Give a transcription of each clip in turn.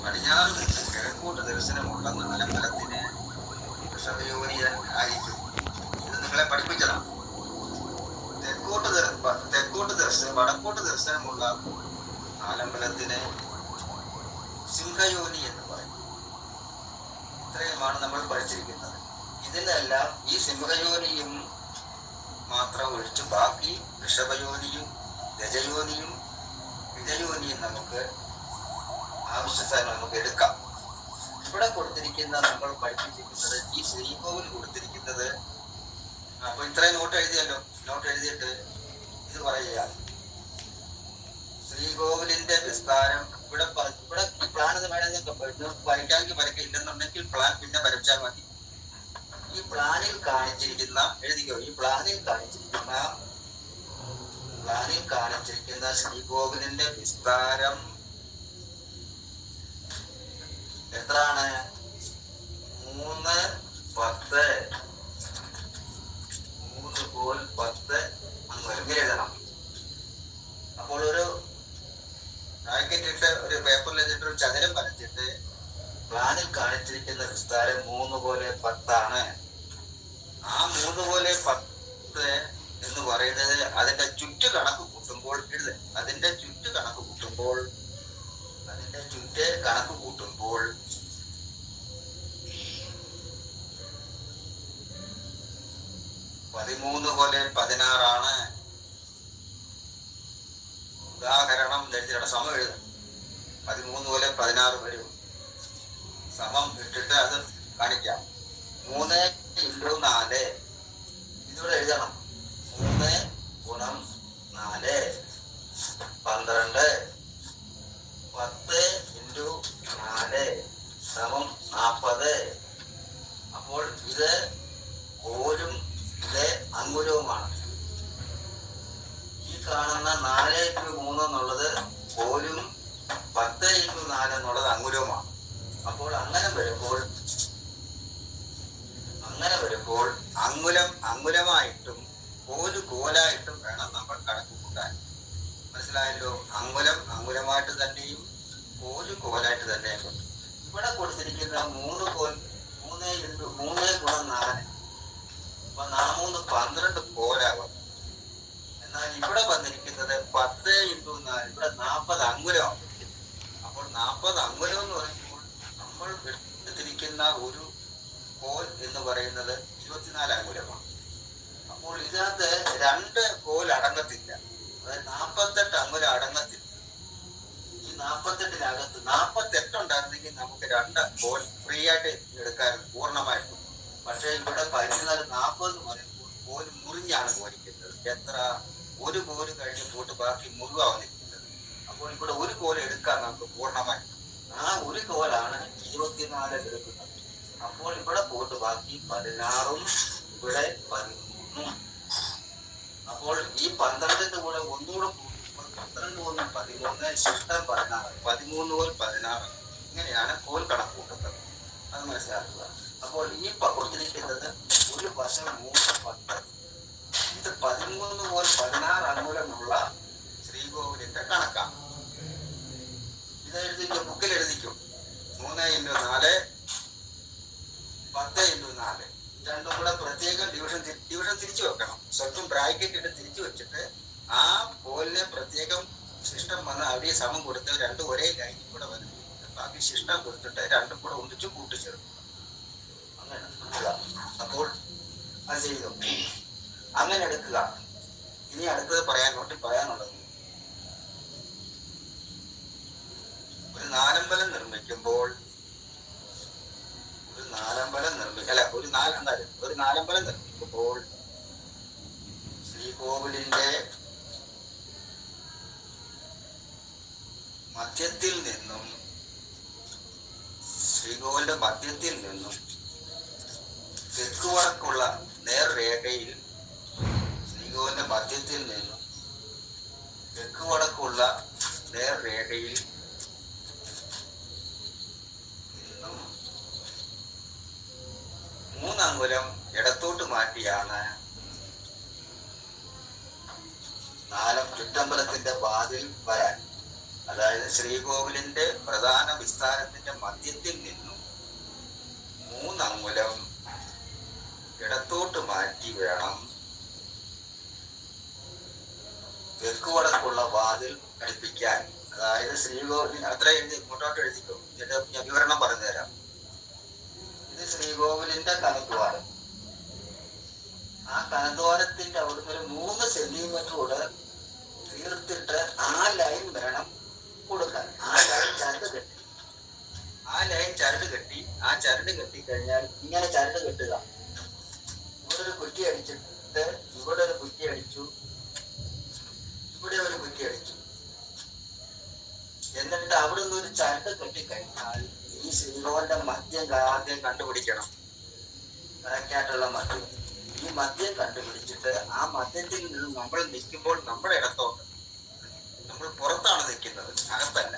പടിഞ്ഞാറ് നിന്ന് കിഴക്കോട്ട് ദർശനമുള്ള നാലമ്പലത്തിന് ഋഷഭയോനി ആയിരിക്കും. ഇത് നിങ്ങളെ പഠിപ്പിച്ചതാണ്. വടക്കോട്ട് ദർശനമുള്ള നാലമ്പലത്തിന് സിംഹയോനി എന്ന് പറയും. ഇത്രയുമാണ് നമ്മൾ പഠിച്ചിരിക്കുന്നത്. ഇതിനെല്ലാം ഈ സിംഹയോനിയും മാത്രം ഒഴിച്ച് ബാക്കി ഋഷഭയോനിയും ഗജയോനിയും വിജയോനിയും നമുക്ക് ആവശ്യസ്ഥാനം നമുക്ക് എടുക്കാം. ഇവിടെ കൊടുത്തിരിക്കുന്ന നമ്മൾ പഠിപ്പിച്ചിരിക്കുന്നത് ഈ ശ്രീകോവിൽ കൊടുത്തിരിക്കുന്നത്. അപ്പൊ ഇത്രയും നോട്ട് എഴുതിയല്ലോ. നോട്ട് എഴുതിയിട്ട് ഇത് പറയുക, ശ്രീകോവിലിന്റെ വിസ്താരം. ഇവിടെ പ്ലാൻ ഇത് വേണമെങ്കിൽ വരയ്ക്കാമെങ്കിൽ വരയ്ക്കുക, ഇല്ലെന്നുണ്ടെങ്കിൽ പ്ലാൻ പിന്നെ വരച്ചാൽ മതി. ഈ പ്ലാനിൽ കാണിച്ചിരിക്കുന്ന എഴുതിക്കോ. ഈ പ്ലാനിൽ കാണിച്ചിരിക്കുന്ന ശ്രീകോവിലിന്റെ വിസ്താരം എത്രയാണ്? 3 കോൽ 10 അങ്ങനെ എഴുതണം. അപ്പോൾ ഒരു ബ്രാക്കറ്റ് ഇട്ട് ഒരു പേപ്പറിൽ വെച്ചിട്ട് ഒരു ചതുരം വരച്ചിട്ട് പ്ലാനിൽ കാണിച്ചിരിക്കുന്ന വിസ്താരം 3 പോലെ 10 ആ 3 പോലെ 10 എന്ന് പറയുന്നത് അതിന്റെ ചുറ്റ് കണക്ക് കൂട്ടുമ്പോൾ അതിന്റെ ചുറ്റ് കണക്ക് കൂട്ടുമ്പോൾ 13 പോലെ 16. ഉദാഹരണം എഴുതിയുടെ സമം എഴുതും. 13 പോലെ 16 വരും. സമം ഇട്ടിട്ട് അത് കാണിക്കാം. 3 × 4 ഇതിവിടെ എഴുതണം. 3 × 4 12. 10 × 4 40. അപ്പോൾ ഇത് കോലും ഇത് അങ്കുലവുമാണ്. ഈ കാണുന്ന 4 × 3 എന്നുള്ളത് കോലും 10 × 4 എന്നുള്ളത് അങ്കുലവുമാണ്. അപ്പോൾ അങ്ങനെ വരുമ്പോൾ അങ്കുലമായിട്ടും കോല് കോലായിട്ടും വേണം നമ്മൾ കണക്ക് കൂട്ടാൻ. മനസ്സിലായല്ലോ? അങ്കുലമായിട്ട് തന്നെയും കോല് കോലായിട്ട് തന്നെയും. ഇവിടെ കൊടുത്തിരിക്കുന്ന 3 കോൽ 3 × 4 അപ്പൊ 3 12 കോലാകും. എന്നാൽ ഇവിടെ വന്നിരിക്കുന്നത് 10 × 4 ഇവിടെ 40 അങ്കുലമാണ്. അപ്പോൾ 40 അങ്കുലം എന്ന് പറയുമ്പോൾ നമ്മൾ എടുത്തിരിക്കുന്ന ഒരു കോൽ എന്ന് പറയുന്നത് 24 അങ്കുലമാണ്. അപ്പോൾ ഇതിനകത്ത് 2 കോൽ അടങ്ങത്തില്ല. അതായത് 48 അങ്കുലം അടങ്ങത്തില്ല. ഈ 48-നകത്ത് 48 ഉണ്ടായിരുന്നെങ്കിൽ നമുക്ക് 2 കോൽ ഫ്രീ ആയിട്ട് എടുക്കാറുണ്ട് പൂർണ്ണമായിട്ടും. പക്ഷെ ഇവിടെ 40 എന്ന് പറയുമ്പോൾ കോല് മുറിഞ്ഞാണ് കോലിക്കുന്നത്. എത്ര? 1 കോല് കഴിഞ്ഞ് പോട്ട് ബാക്കി മുറിവാ വന്നിരിക്കുന്നത്. അപ്പോൾ ഇവിടെ 1 കോല് എടുക്കാൻ നമുക്ക് പൂർണ്ണമായിട്ട്. ആ 1 കോലാണ് 24 എടുക്കുന്നത്. അപ്പോൾ ഇവിടെ പോട്ട് ബാക്കി 16ഉം ഇവിടെ 13. അപ്പോൾ ഈ 12ന്റെ കൂടെ ഒന്നുകൂടെ 12 × 1 13 ശിഷ്ടം 16. 13 കോൽ 16. ഇങ്ങനെയാണ് കോൽ കണക്ക് കൂട്ടുന്നത്. അത് മനസ്സിലാക്കുക. അപ്പോൾ ഈ കൊടുത്തിരിക്കുന്നത് ഒരു വശം 3 10. ഇത് 13 കോൽ 16 അങ്കുലമുള്ള ശ്രീകോവിലിന്റെ കണക്കാണ്. ഇത് എഴുതിക്കും, ബുക്കിൽ എഴുതിക്കും. 3 × 4 10 × 4 രണ്ടും കൂടെ പ്രത്യേകം ഡിവിഷൻ തിരിച്ചു വെക്കണം. സ്വല്പം ബ്രാക്കറ്റ് ഇട്ട് തിരിച്ചു വെച്ചിട്ട് ആ കോലിനെ പ്രത്യേകം ശിഷ്ടം വന്ന് അവിടെ സമം കൊടുത്ത് 2 ഒരേ ലൈനിൽ കൂടെ വരും. ബാക്കി ശിഷ്ടം കൊടുത്തിട്ട് 2 കൂടെ ഒന്നിച്ചു കൂട്ടിച്ചേർക്കും. അങ്ങനെ. അപ്പോൾ അത് ചെയ്തു. അങ്ങനെ എടുക്കുക. ഇനി അടുത്തത് പറയാനുള്ളത്, ഒരു നാലമ്പലം നിർമ്മിക്കുമ്പോൾ ശ്രീകോവിലിന്റെ മധ്യത്തിൽ നിന്നും തെക്ക് വടക്കുള്ള നേർരേഖയിൽ ശ്രീകോവിലിന്റെ മധ്യത്തിൽ നിന്നും തെക്ക് വടക്കുള്ള നേർരേഖയിൽ 3 അങ്കുലം ഇടത്തോട്ട് മാറ്റിയാണ് ചുറ്റമ്പലത്തിന്റെ വാതിൽ വരാൻ. അതായത് ശ്രീകോവിലിന്റെ പ്രധാന വിസ്താരത്തിന്റെ മധ്യത്തിൽ നിന്നും 3 അംഗുലം ഇടത്തോട്ട് മാറ്റി വേണം തെക്കുവടക്കുള്ള വാതിൽ അടുപ്പിക്കാൻ. അതായത് ശ്രീകോവിൽ അത്ര എഴുതി മുന്നോട്ട് എഴുതിക്കോ, എന്നിട്ട് ഞാൻ വിവരണം പറഞ്ഞുതരാം. ഇത് ശ്രീകോവിലിന്റെ കനദ്വാരം. ആ കനദ്വാരത്തിന്റെ അവിടുന്ന് ഒരു 3 സെന്റിമീറ്റർ കൂടെ തീർത്തിട്ട് ആ ലൈൻ വേണം കൊടുക്കാൻ. ആ ലൈൻ ചരട് കെട്ടി, ആ ചരട് കെട്ടി കഴിഞ്ഞാൽ ഇങ്ങനെ ചരട് കെട്ടുക. ഇവിടെ ഒരു കുറ്റി അടിച്ചിട്ട് ഇവിടെ ഒരു കുറ്റി അടിച്ചു, ഇവിടെ ഒരു കുറ്റി അടിച്ചു. എന്നിട്ട് അവിടുന്ന് ഒരു ചരട് കെട്ടിക്കഴിഞ്ഞാൽ ഈ ശ്രീകോവിലിന്റെ മദ്യം ആദ്യം കണ്ടുപിടിക്കണം. കറക്റ്റായിട്ടുള്ള മദ്യം. ഈ മദ്യം കണ്ടുപിടിച്ചിട്ട് ആ മദ്യത്തിൽ നിന്ന് നമ്മൾ നിൽക്കുമ്പോൾ നമ്മുടെ ഇടത്തോട്ട്, നമ്മൾ പുറത്താണ് നിൽക്കുന്നത്, അകത്തല്ല.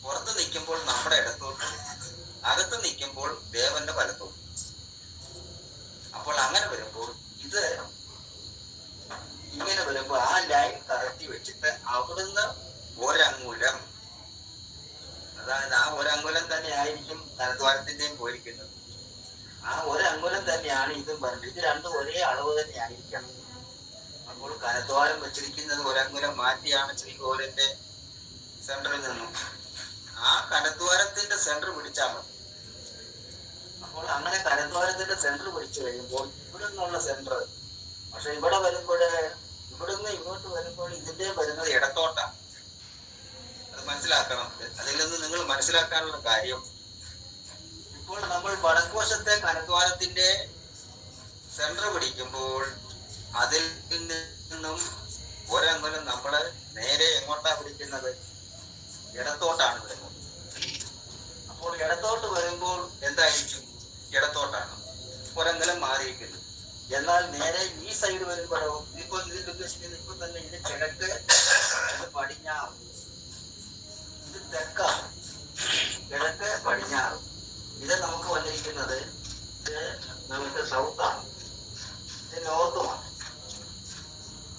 പുറത്ത് നിൽക്കുമ്പോൾ നമ്മുടെ ഇടത്തോട്ട്, അകത്ത് നിൽക്കുമ്പോൾ ദേവന്റെ വലത്തോട്ട്. അപ്പോൾ അങ്ങനെ വരുമ്പോൾ ഇത് ഇങ്ങനെ വരുമ്പോൾ ആ ലൈൻ കറക്റ്റി വെച്ചിട്ട് അവിടുന്ന് ഒരങ്ങുലം, അതായത് ആ ഒരങ്ങുലം തന്നെ ആയിരിക്കും കനദ്വാരത്തിന്റെയും പോയിരിക്കുന്നത്. ആ ഒരങ്ങുലം തന്നെയാണ് ഇതും പറഞ്ഞത്. ഇത് രണ്ടും ഒരേ അളവ് തന്നെ ആയിരിക്കണം. അപ്പോൾ കനദ്വാരം വെച്ചിരിക്കുന്നത് ഒരങ്ങുലം മാറ്റിയാണ് ശ്രീകോവിലിന്റെ സെന്ററിൽ നിന്നും. ആ കനദ്വാരത്തിന്റെ സെന്റർ പിടിച്ചാൽ മതി. അപ്പോൾ അങ്ങനെ കനദ്വാരത്തിന്റെ സെന്റർ പിടിച്ചു കഴിയുമ്പോൾ ഇവിടെ നിന്നുള്ള സെന്റർ, പക്ഷെ ഇവിടെ വരുമ്പോൾ, ഇവിടുന്ന് ഇങ്ങോട്ട് വരുമ്പോൾ ഇതിന്റെ വരുന്നത് ഇടത്തോട്ടാണ്. അത് മനസ്സിലാക്കണം. അതിൽ നിന്ന് നിങ്ങൾ മനസ്സിലാക്കാനുള്ള കാര്യം, ഇപ്പോൾ നമ്മൾ വടക്കുവശത്തെ കനദ്വാരത്തിന്റെ സെന്റർ പിടിക്കുമ്പോൾ അതിൽ നിന്നും ഒരങ്ങുലം നമ്മള് നേരെ എങ്ങോട്ടാ പിടിക്കുന്നത്? ഇടത്തോട്ടാണ് വരുന്നത്. അപ്പോൾ ഇടത്തോട്ട് വരുമ്പോൾ എന്തായിരിക്കും? ഇടത്തോട്ടാണ് ഒരങ്ങുലം മാറിയിരിക്കുന്നത്. എന്നാൽ നേരെ ഈ സൈഡ് വരുമ്പോഴോ, ഇപ്പോൾ ഇതിൽ ഉദ്ദേശിക്കുന്നത് ഇപ്പൊ തന്നെ ഇത് കിഴക്ക്, ഇത് പടിഞ്ഞാറ്, ഇത് തെക്കാണ്, കിഴക്ക് പടിഞ്ഞാറ്. ഇത് നമുക്ക് വന്നിരിക്കുന്നത് ഇത് നമുക്ക് സൗത്താണ്, ഇത് നോർത്തുമാണ്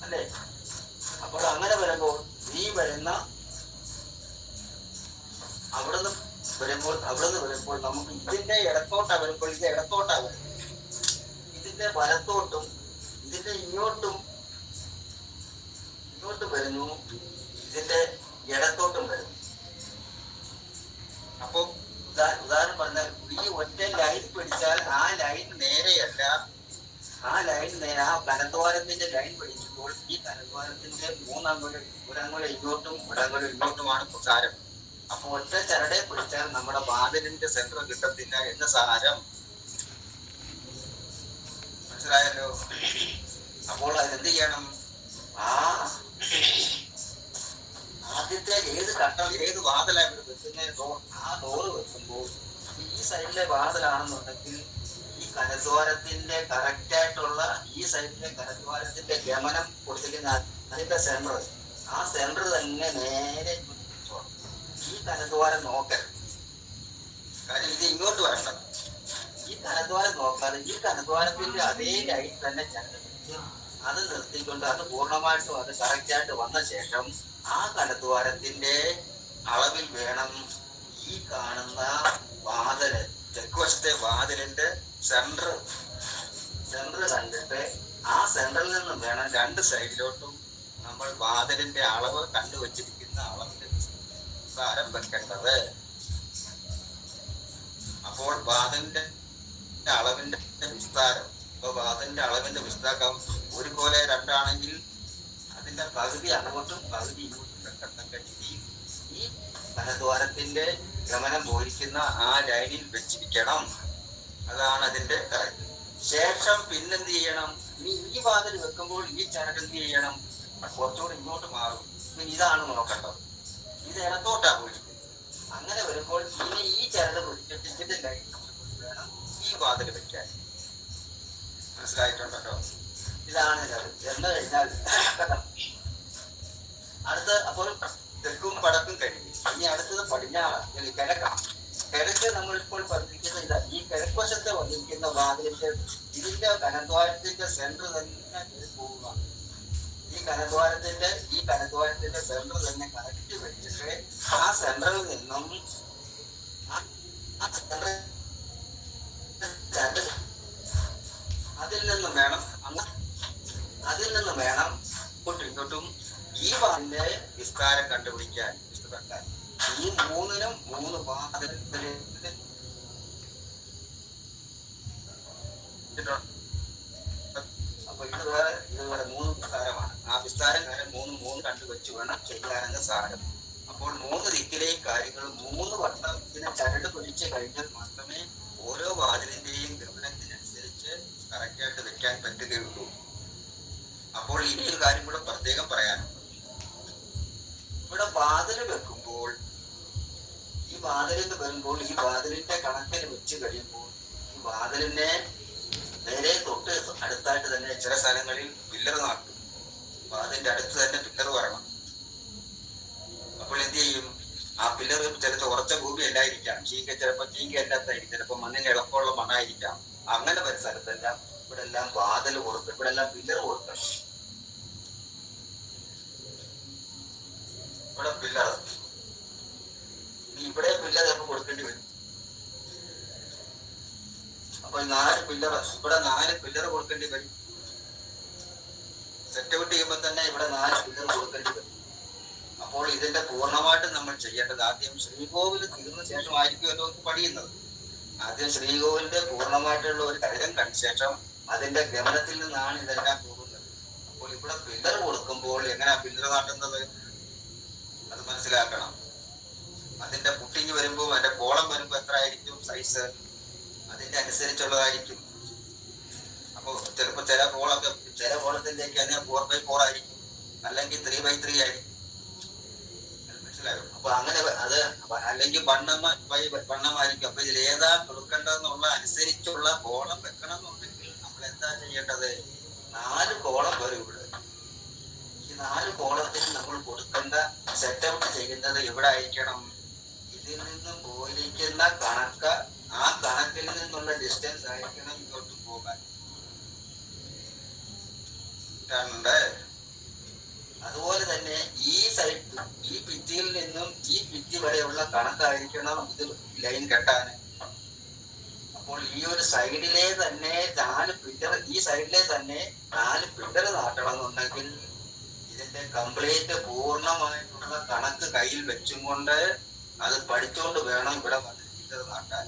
അല്ലേ? അപ്പോൾ അങ്ങനെ വരുമ്പോൾ ഈ വരുന്ന അവിടുന്ന് വരുമ്പോൾ നമുക്ക് ഇതിന്റെ ഇടത്തോട്ടാ വരുമ്പോൾ ഇത് ഇടത്തോട്ടാ വരും. ഇതിന്റെ വലത്തോട്ടും ഇതിന്റെ ഇങ്ങോട്ട് വരുന്നു, ഇതിന്റെ ഇടത്തോട്ടും വരുന്നു. അപ്പൊ ഉദാഹരണം പറഞ്ഞാൽ ഈ ഒറ്റ ലൈൻ പിടിച്ചാൽ ആ ലൈൻ നേരെയല്ല, ആ ലൈൻ നേരെ ആ കനദ്വാരത്തിന്റെ ലൈൻ പിടിക്കുമ്പോൾ ഈ കനദ്വാരത്തിന്റെ 3 അംഗുലം, ഒരങ്ങുലം ഇങ്ങോട്ടും ഒരങ്ങുലം ഇങ്ങോട്ടുമാണ് സാരം. അപ്പൊ ഒറ്റ ചരടെ പിടിച്ചാൽ നമ്മുടെ വാതിലിന്റെ സെന്റർ കിട്ടത്തില്ല എന്ന് സാരം. മനസ്സിലായല്ലോ? അപ്പോൾ അതെന്ത് ചെയ്യണം? ആദ്യത്തെ ഏത് ഘട്ടം, ഏത് വാതിലാണ് വെക്കുന്നത്, ആ ഡോറ് വെക്കുമ്പോൾ ഈ സൈഡിലെ വാതിലാണെന്നുണ്ടെങ്കിൽ ഈ കനദ്വാരത്തിന്റെ കറക്റ്റ് ആയിട്ടുള്ള ഈ സൈഡിലെ കനദ്വാരത്തിന്റെ ഗമനം കൊടുത്തിരിക്കുന്ന അതിന്റെ സെന്റർ, ആ സെന്റർ തന്നെ നേരെ ഈ കനദ്വാരം നോക്കരുത്. കാര്യം ഇത് ഇങ്ങോട്ട് വരേണ്ടത്. ഈ കനദ്വാരം നോക്കാതെ ഈ കനദ്വാരത്തിന്റെ അതേ ലൈൻ തന്നെ ചരടിച്ച് അത് നിർത്തിക്കൊണ്ട് അത് പൂർണ്ണമായിട്ടും അത് കറക്റ്റായിട്ട് വന്ന ശേഷം ആ കനദ്വാരത്തിന്റെ അളവിൽ വേണം ഈ കാണുന്ന വാതില്, തെക്കുവശത്തെ വാതിലിന്റെ സെന്റർ കണ്ടിട്ട് ആ സെന്ററിൽ നിന്നും വേണം 2 സൈഡിലോട്ടും നമ്മൾ വാതിലിന്റെ അളവ് കണ്ടുവച്ചിരിക്കുന്ന അളവിൽ സാരം വെക്കേണ്ടത്. അപ്പോൾ വാതിലിന്റെ അളവിന്റെ വിസ്താരം, ഇപ്പൊ വാതിലിന്റെ അളവിന്റെ വിസ്താരം ഒരു പോലെ 2 ആണെങ്കിൽ അതിന്റെ പകുതി അങ്ങോട്ടും പകുതി ഇങ്ങോട്ടും വെക്കത്തക്ക രീതിയിൽ ഈ കനദ്വാരത്തിന്റെ ഗമനം പോയിരിക്കുന്ന ആ ലൈനിൽ വെച്ചിരിക്കണം. അതാണ് അതിന്റെ കാര്യം. ശേഷം പിന്നെന്ത് ചെയ്യണം? ഇനി ഈ വാതിൽ വെക്കുമ്പോൾ ഈ ചരട് എന്ത് ചെയ്യണം? കുറച്ചുകൂടി ഇങ്ങോട്ട് മാറും. ഇനി ഇതാണ് നോക്കേണ്ടത്. ഇത് ഇടത്തോട്ടാ പോയിരിക്കുന്നത്. അങ്ങനെ വരുമ്പോൾ ഇനി ഈ ചരട് പിടിച്ചിട്ട് ഇതിന്റെ ലൈൻ വേണം ഈ വാതിൽ വെക്കാൻ. മനസ്സിലായിട്ടുണ്ടല്ലോ? ഇതാണ് എന്ന് കഴിഞ്ഞാൽ അടുത്ത, അപ്പോൾ തെക്കും വടക്കും കഴിഞ്ഞു. ഇനി അടുത്തത് പടിഞ്ഞാറ്, കിഴക്കാണ്. കിഴക്ക് നമ്മൾ ഇപ്പോൾ പഠിപ്പിക്കുന്ന ഇതാ. ഈ കിഴക്കുവശത്തെ വന്നിരിക്കുന്ന വാതിലിന്റെ ഇതിന്റെ കനദ്വാരത്തിന്റെ സെന്റർ തന്നെ പോവുക. ഈ കനദ്വാരത്തിന്റെ സെന്റർ തന്നെ കറക്റ്റ് വെച്ചിട്ട് ആ സെന്ററിൽ നിന്നും മൂന്നിനും മൂന്ന് വാതിൽ. അപ്പൊ ഇതുപോലെ മൂന്ന് വിസ്താരമാണ്. ആ വിസ്താരം കാര്യം മൂന്ന് കണ്ടുവെച്ച് വേണം ചെയ്യാനെന്ന സാരം. അപ്പോൾ മൂന്ന് ദിക്കിലെയും കാര്യങ്ങൾ മൂന്ന് വട്ടം ഇതിനെ ചരട് പിടിച്ച് കഴിഞ്ഞാൽ മാത്രമേ ഓരോ വാതിലിന്റെയും ഗമനത്തിനനുസരിച്ച് കറക്റ്റായിട്ട് വെക്കാൻ പറ്റുകയുള്ളൂ. അപ്പോൾ ഇനി ഒരു കാര്യം കൂടെ പ്രത്യേകം പറയാനുണ്ട്. ഇവിടെ വാതിൽ വെക്കുമ്പോൾ ഈ വാതിലിന് വരുമ്പോൾ ഈ വാതിലിന്റെ കണക്കിന് വെച്ച് കഴിയുമ്പോൾ ഈ വാതിലിനെ നേരെ തൊട്ട് അടുത്തായിട്ട് തന്നെ ചില സ്ഥലങ്ങളിൽ പില്ലർ നാട്ടും. അപ്പൊ അതിന്റെ അടുത്ത് തന്നെ പില്ലർ വരണം. അപ്പോൾ എന്ത് ചെയ്യും? ആ പില്ലർ ചിലപ്പോൾ ഉറച്ച ഭൂമി അല്ലായിരിക്കാം, ചിലപ്പോൾ ചീങ്ക അല്ലാത്തായിരിക്കും, ചിലപ്പോൾ മണ്ണിന് എളുപ്പമുള്ള മണ്ണായിരിക്കാം. അങ്ങനെ ഒരു സ്ഥലത്തെല്ലാം ഇവിടെ എല്ലാം വാതിൽ കൊടുക്കും, ഇവിടെ എല്ലാം പില്ലർ കൊടുക്കണം. ഇവിടെ പില്ലർ, ഇവിടെ പില്ലർ ചിലപ്പോൾ കൊടുക്കേണ്ടി വരും. അപ്പൊ 4 പില്ലർ, ഇവിടെ 4 പില്ലർ കൊടുക്കേണ്ടി വരും. സെറ്റ് ഔട്ട് ചെയ്യുമ്പോൾ തന്നെ ഇവിടെ 4 പില്ലർ കൊടുക്കേണ്ടി വരും. അപ്പോൾ ഇതിന്റെ പൂർണ്ണമായിട്ടും നമ്മൾ ചെയ്യേണ്ടത് ആദ്യം ശ്രീകോവിൽ തീർന്ന ശേഷമായിരിക്കുമല്ലോ പണിയുന്നത്. ആദ്യം ശ്രീകോവിലിന്റെ പൂർണ്ണമായിട്ടുള്ള ഒരു കരുതം കണ്ട ശേഷം അതിന്റെ ഗമനത്തിൽ നിന്നാണ് ഇതെല്ലാം പോകുന്നത്. അപ്പോൾ ഇവിടെ പില്ലർ കൊടുക്കുമ്പോൾ എങ്ങനെയാ പില്ലർ നാട്ടുന്നത് അത് മനസ്സിലാക്കണം. അതിന്റെ പുട്ടിങ് വരുമ്പോൾ അതിന്റെ കോളം വരുമ്പോൾ എത്ര ആയിരിക്കും സൈസ്, അതിന്റെ അനുസരിച്ചുള്ളതായിരിക്കും. അപ്പൊ ചിലപ്പോ ചില കോളത്തിലേക്ക് 4x4 ആയിരിക്കും, അല്ലെങ്കിൽ 3x3 ആയിരിക്കും. മനസ്സിലായോ? അപ്പൊ അങ്ങനെ അത് അല്ലെങ്കിൽ വണ്ണമായിരിക്കും. അപ്പൊ ഇതിൽ ഏതാ കൊടുക്കേണ്ടതെന്നുള്ള അനുസരിച്ചുള്ള കോളം വെക്കണം എന്നുണ്ടെങ്കിൽ നമ്മൾ എന്താ ചെയ്യേണ്ടത്? 4 കോളം വരും ഇവിടെ. ഈ 4 കോളത്തിന് നമ്മൾ കൊടുക്കേണ്ട സെറ്റ് ഔട്ട് ചെയ്യുന്നത് എവിടെ ആയിരിക്കണം? ഇതിൽ നിന്നും പോയിരിക്കുന്ന കണക്ക്, ആ കണക്കിൽ നിന്നുള്ള ഡിസ്റ്റൻസ് ആയിരിക്കണം ഇങ്ങോട്ട് പോകാൻ. അതുപോലെ തന്നെ ഈ സൈഡ്, ഈ ഭിത്തിയിൽ നിന്നും ഈ ഭിത്തി വരെയുള്ള കണക്കായിരിക്കണം ഇത് ലൈൻ കെട്ടാൻ. അപ്പോൾ ഈ ഒരു സൈഡിലെ തന്നെ 4 പില്ലർ, ഈ സൈഡിലെ തന്നെ 4 പില്ലർ നാട്ടണം എന്നുണ്ടെങ്കിൽ ഇതിന്റെ കംപ്ലീറ്റ് പൂർണ്ണമായിട്ടുള്ള കണക്ക് കയ്യിൽ വെച്ചും കൊണ്ട് അത് പഠിച്ചുകൊണ്ട് വേണം ഇവിടെ വന്ന് പില്ലർ നാട്ടാൻ.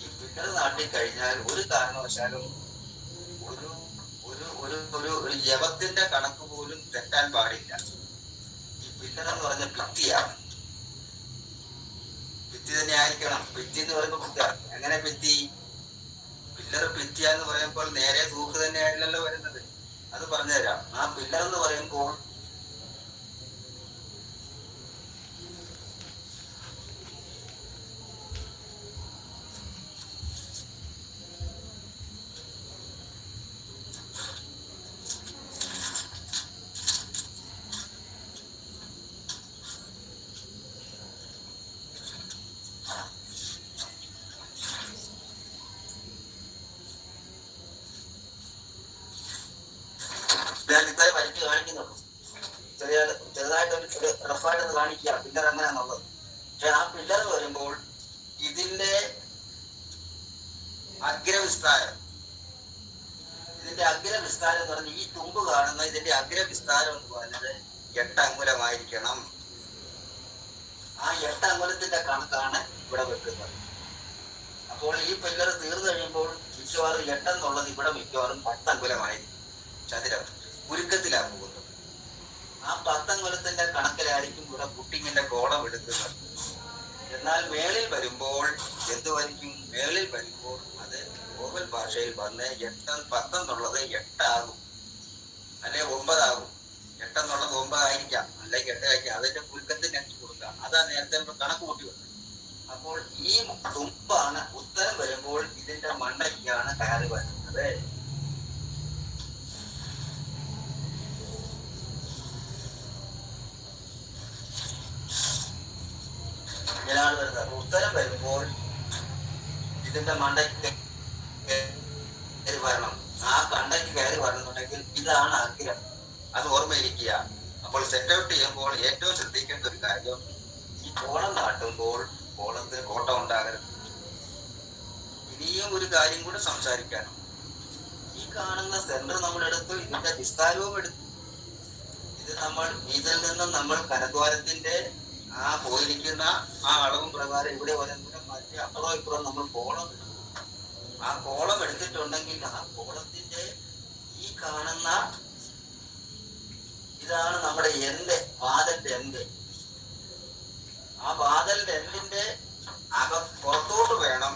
ഈ പില്ലർ നാട്ടിക്കഴിഞ്ഞാൽ ഒരു കാരണവശാലും ഒരു ജപത്തിന്റെ കണക്ക് പോലും തെറ്റാൻ പാടില്ല. ഈ പില്ലർ എന്ന് പറഞ്ഞ ഭിത്തിയാണ്. ഭിത്തി തന്നെ ആയിരിക്കണം. ഭിത്തി എന്ന് പറയുമ്പോൾ എങ്ങനെ ഭിത്തി? പില്ലർ ഭിത്തിയാന്ന് പറയുമ്പോൾ നേരെ തൂക്ക് തന്നെയാണല്ലോ വരുന്നത്. അത് പറഞ്ഞുതരാം. ആ പില്ലർ എന്ന് പറയുമ്പോൾ ഇത്രയും വരച്ച് കാണിക്കുന്നുള്ളൂ. ചെറുതായിട്ട് റഫായിട്ടൊന്ന് കാണിക്കുക പില്ലർ എങ്ങനെയാന്നുള്ളത്. പക്ഷെ ആ പില്ലർ എന്ന് പറയുമ്പോൾ ഇതിന്റെ അഗ്രവിസ്താരം, എന്ന് പറഞ്ഞാൽ ഈ തുമ്പ് കാണുന്ന ഇതിന്റെ അഗ്രവിസ്താരം എന്ന് പറഞ്ഞത് 8 അങ്കുലമായിരിക്കണം. ആ 8 അങ്കുലത്തിന്റെ കണക്കാണ് ഇവിടെ വെക്കുന്നത്. അപ്പോൾ ഈ പില്ലർ തീർന്നു കഴിയുമ്പോൾ മിക്കവാറും 8 എന്നുള്ളത് ഇവിടെ മിക്കവാറും 10 അങ്കുലമായിരിക്കും. ചതുരം ഉരുക്കത്തിലാണ് പോകുന്നത്. ആ 10 അങ്കുലത്തിന്റെ കണക്കിലായിരിക്കും ഇവിടെ പുട്ടിങ്ങിന്റെ കോളം എടുക്കുന്നത്. എന്നാൽ മേളിൽ വരുമ്പോൾ എന്തുമായിരിക്കും? മേളിൽ വരുമ്പോൾ അത് ഓവൽ ഭാഷയിൽ വന്ന് 10 എന്നുള്ളത് 8 ആകും, അല്ലെ 9 ആകും. 8 എന്നുള്ളത് 9 ആയിരിക്കാം, അല്ലെങ്കിൽ 8 ആയിരിക്കാം. അതിന്റെ പുരുക്കത്തിന് അടിച്ചു കൊടുക്കാം. അതാ നേരത്തെ കണക്ക് കൂട്ടി വെക്കുന്നത്. അപ്പോൾ ഈ തുമ്പാണ് ഉത്തരം വരുമ്പോൾ ഇതിന്റെ മണ്ടയ്ക്കാണ് കയറി വരുന്നത്. ഇങ്ങനെയാണ് വരുന്നത്. ഉത്തരം വരുമ്പോൾ ഇതിന്റെ മണ്ടയ്ക്ക് വരണം. ആ കണ്ടയ്ക്ക് കയറി വരണമെന്നുണ്ടെങ്കിൽ ഇതാണ് അഗ്രം. അത് ഓർമ്മയിരിക്കുക. അപ്പോൾ സെറ്റ് ഔട്ട് ചെയ്യുമ്പോൾ ഏറ്റവും ശ്രദ്ധിക്കേണ്ട ഒരു കാര്യം, ഈ കോളം നാട്ടുമ്പോൾ കോളത്തിന് കോട്ടം ഉണ്ടാകരുത്. ഇനിയും ഒരു കാര്യം കൂടെ സംസാരിക്കാനും, ഈ കാണുന്ന സെന്റർ നമ്മൾ എടുത്തു, ഇതിന്റെ വിസ്താരവും എടുത്തു. ഇതിൽ നിന്നും നമ്മൾ കനദ്വാരത്തിന്റെ ആ പോയിരിക്കുന്ന ആ അളവും പ്രകാരം ഇവിടെ മറ്റേ അപ്പുറം ഇപ്പുറം നമ്മൾ കോളം എടുക്കും. ആ കോളം എടുത്തിട്ടുണ്ടെങ്കിൽ ആ കോളത്തിന്റെ ഈ കാണുന്ന ഇതാണ് നമ്മുടെ എൻഡ്, വാതലിന്റെ എൻഡ്. ആ വാതലിന്റെ എൻഡിന്റെ പുറത്തോട്ട് വേണം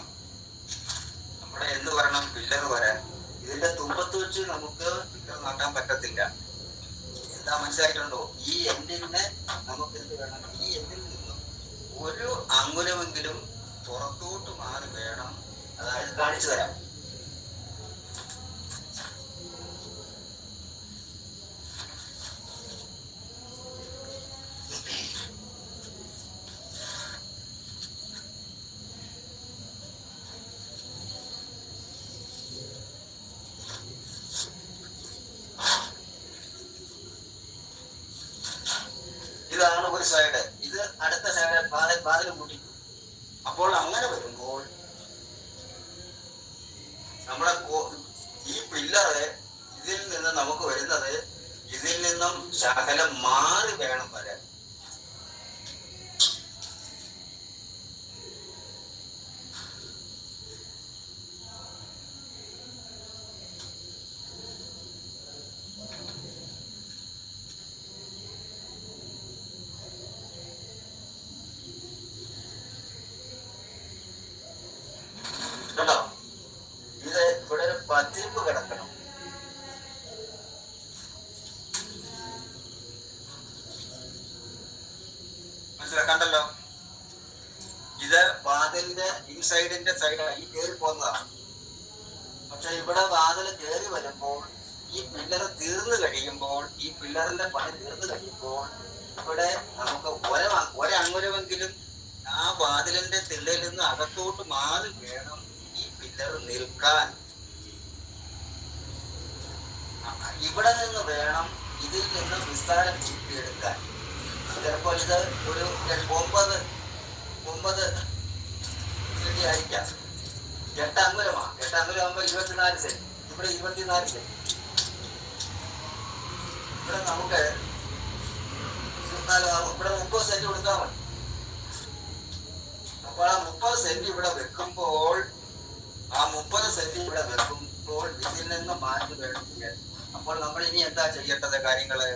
നമ്മുടെ എന്ത് വരണം, പില്ലർ വരാൻ. ഇതിന്റെ തുമ്പത്ത് വെച്ച് നമുക്ക് പില്ലർ നാട്ടാൻ പറ്റത്തില്ല. എന്താ മനസ്സിലായിട്ടുണ്ടോ? ഈ എൻഡിനെ നമുക്ക് എന്ത് വേണം, ഈ എൻഡിൽ നിന്നും ഒരു അങ്കുലമെങ്കിലും പുറത്തോട്ട് മാറി വേണം. അതായത് കാണിച്ചു തരാം. ഇതാണ് ഒരു സൈഡ്, ഇത് അടുത്ത സൈഡ് വാതിൽ കൂട്ടിക്കും. അപ്പോൾ അങ്ങനെ വരുമ്പോൾ നമ്മുടെ ഈ പില്ലറ് ഇതിൽ നിന്ന് നമുക്ക് വരുന്നത് ഇതിൽ നിന്നും ശകലം മാറി വേണം വരാൻ. കേട്ടോ, ഇത് ഇവിടെ ഒരു പത്തിരിപ്പ് കിടക്കണം. മനസ്സിലാക്കണ്ടല്ലോ? ഇത് വാതിലിന്റെ ഇൻസൈഡിന്റെ സൈഡായി കയറി പോകുന്നതാണ്. പക്ഷെ ഇവിടെ വാതിൽ കയറി വരുമ്പോൾ ഈ പില്ലർ തീർന്നു കഴിയുമ്പോൾ, ഈ പില്ലറിന്റെ പണി തീർന്നു കഴിയുമ്പോൾ ഇവിടെ നമുക്ക് ഒരങ്ങുലമെങ്കിലും ആ വാതിലിന്റെ തിള്ളയിൽ നിന്ന് അകത്തോട്ട് മാറി വേണം ഈ പില്ലർ നിൽക്കാൻ. ഇവിടെ നിന്ന് വേണം ഇതിൽ നിന്ന് വിസ്താരം കൂട്ടിയെടുക്കാൻ. ചിലപ്പോൾ ഇത് ഒരു 9 സെന്റ് ആയിരിക്കാം. 8 അങ്കുലമാണ്. 8 അങ്കുലമാകുമ്പോ 24 സെന്റ്. ഇവിടെ 24 സെന്റ്. ഇവിടെ നമുക്ക് 24 ആകും. ഇവിടെ 30 സെന്റ് കൊടുത്താൽ മതി. അപ്പോൾ ആ 30 സെന്റ് ഇവിടെ വെക്കുമ്പോൾ ഇതിൽ നിന്ന് മാറ്റി വേണം ചെയ്യാൻ. അപ്പോൾ നമ്മൾ ഇനി എന്താ ചെയ്യേണ്ടത് കാര്യങ്ങള്?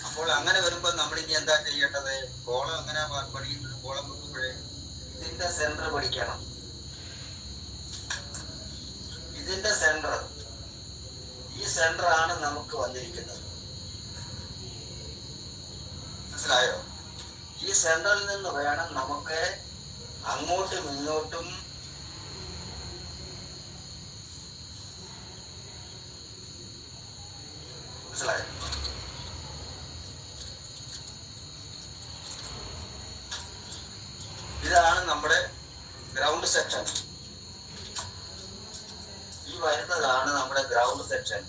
അപ്പോൾ അങ്ങനെ വരുമ്പോൾ നമ്മൾ ഇനി എന്താ ചെയ്യേണ്ടത്? കോളം എങ്ങനെ പഠിക്കുന്നത്? കോളം വെക്കുമ്പോഴേ ഇതിന്റെ സെന്റർ പഠിക്കണം. ഇതിന്റെ സെന്റർ, ഈ സെന്റർ ആണ് നമുക്ക് വന്നിരിക്കുന്നത്. മനസ്സിലായോ? ഈ സെന്ററിൽ നിന്ന് വേണം നമുക്ക് അങ്ങോട്ടും ഇങ്ങോട്ടും മനസ്സിലായോ? ഇതാണ് നമ്മുടെ ഗ്രൗണ്ട് സെക്ഷൻ. ഈ വരുന്നതാണ് നമ്മുടെ ഗ്രൗണ്ട് സെക്ഷൻ.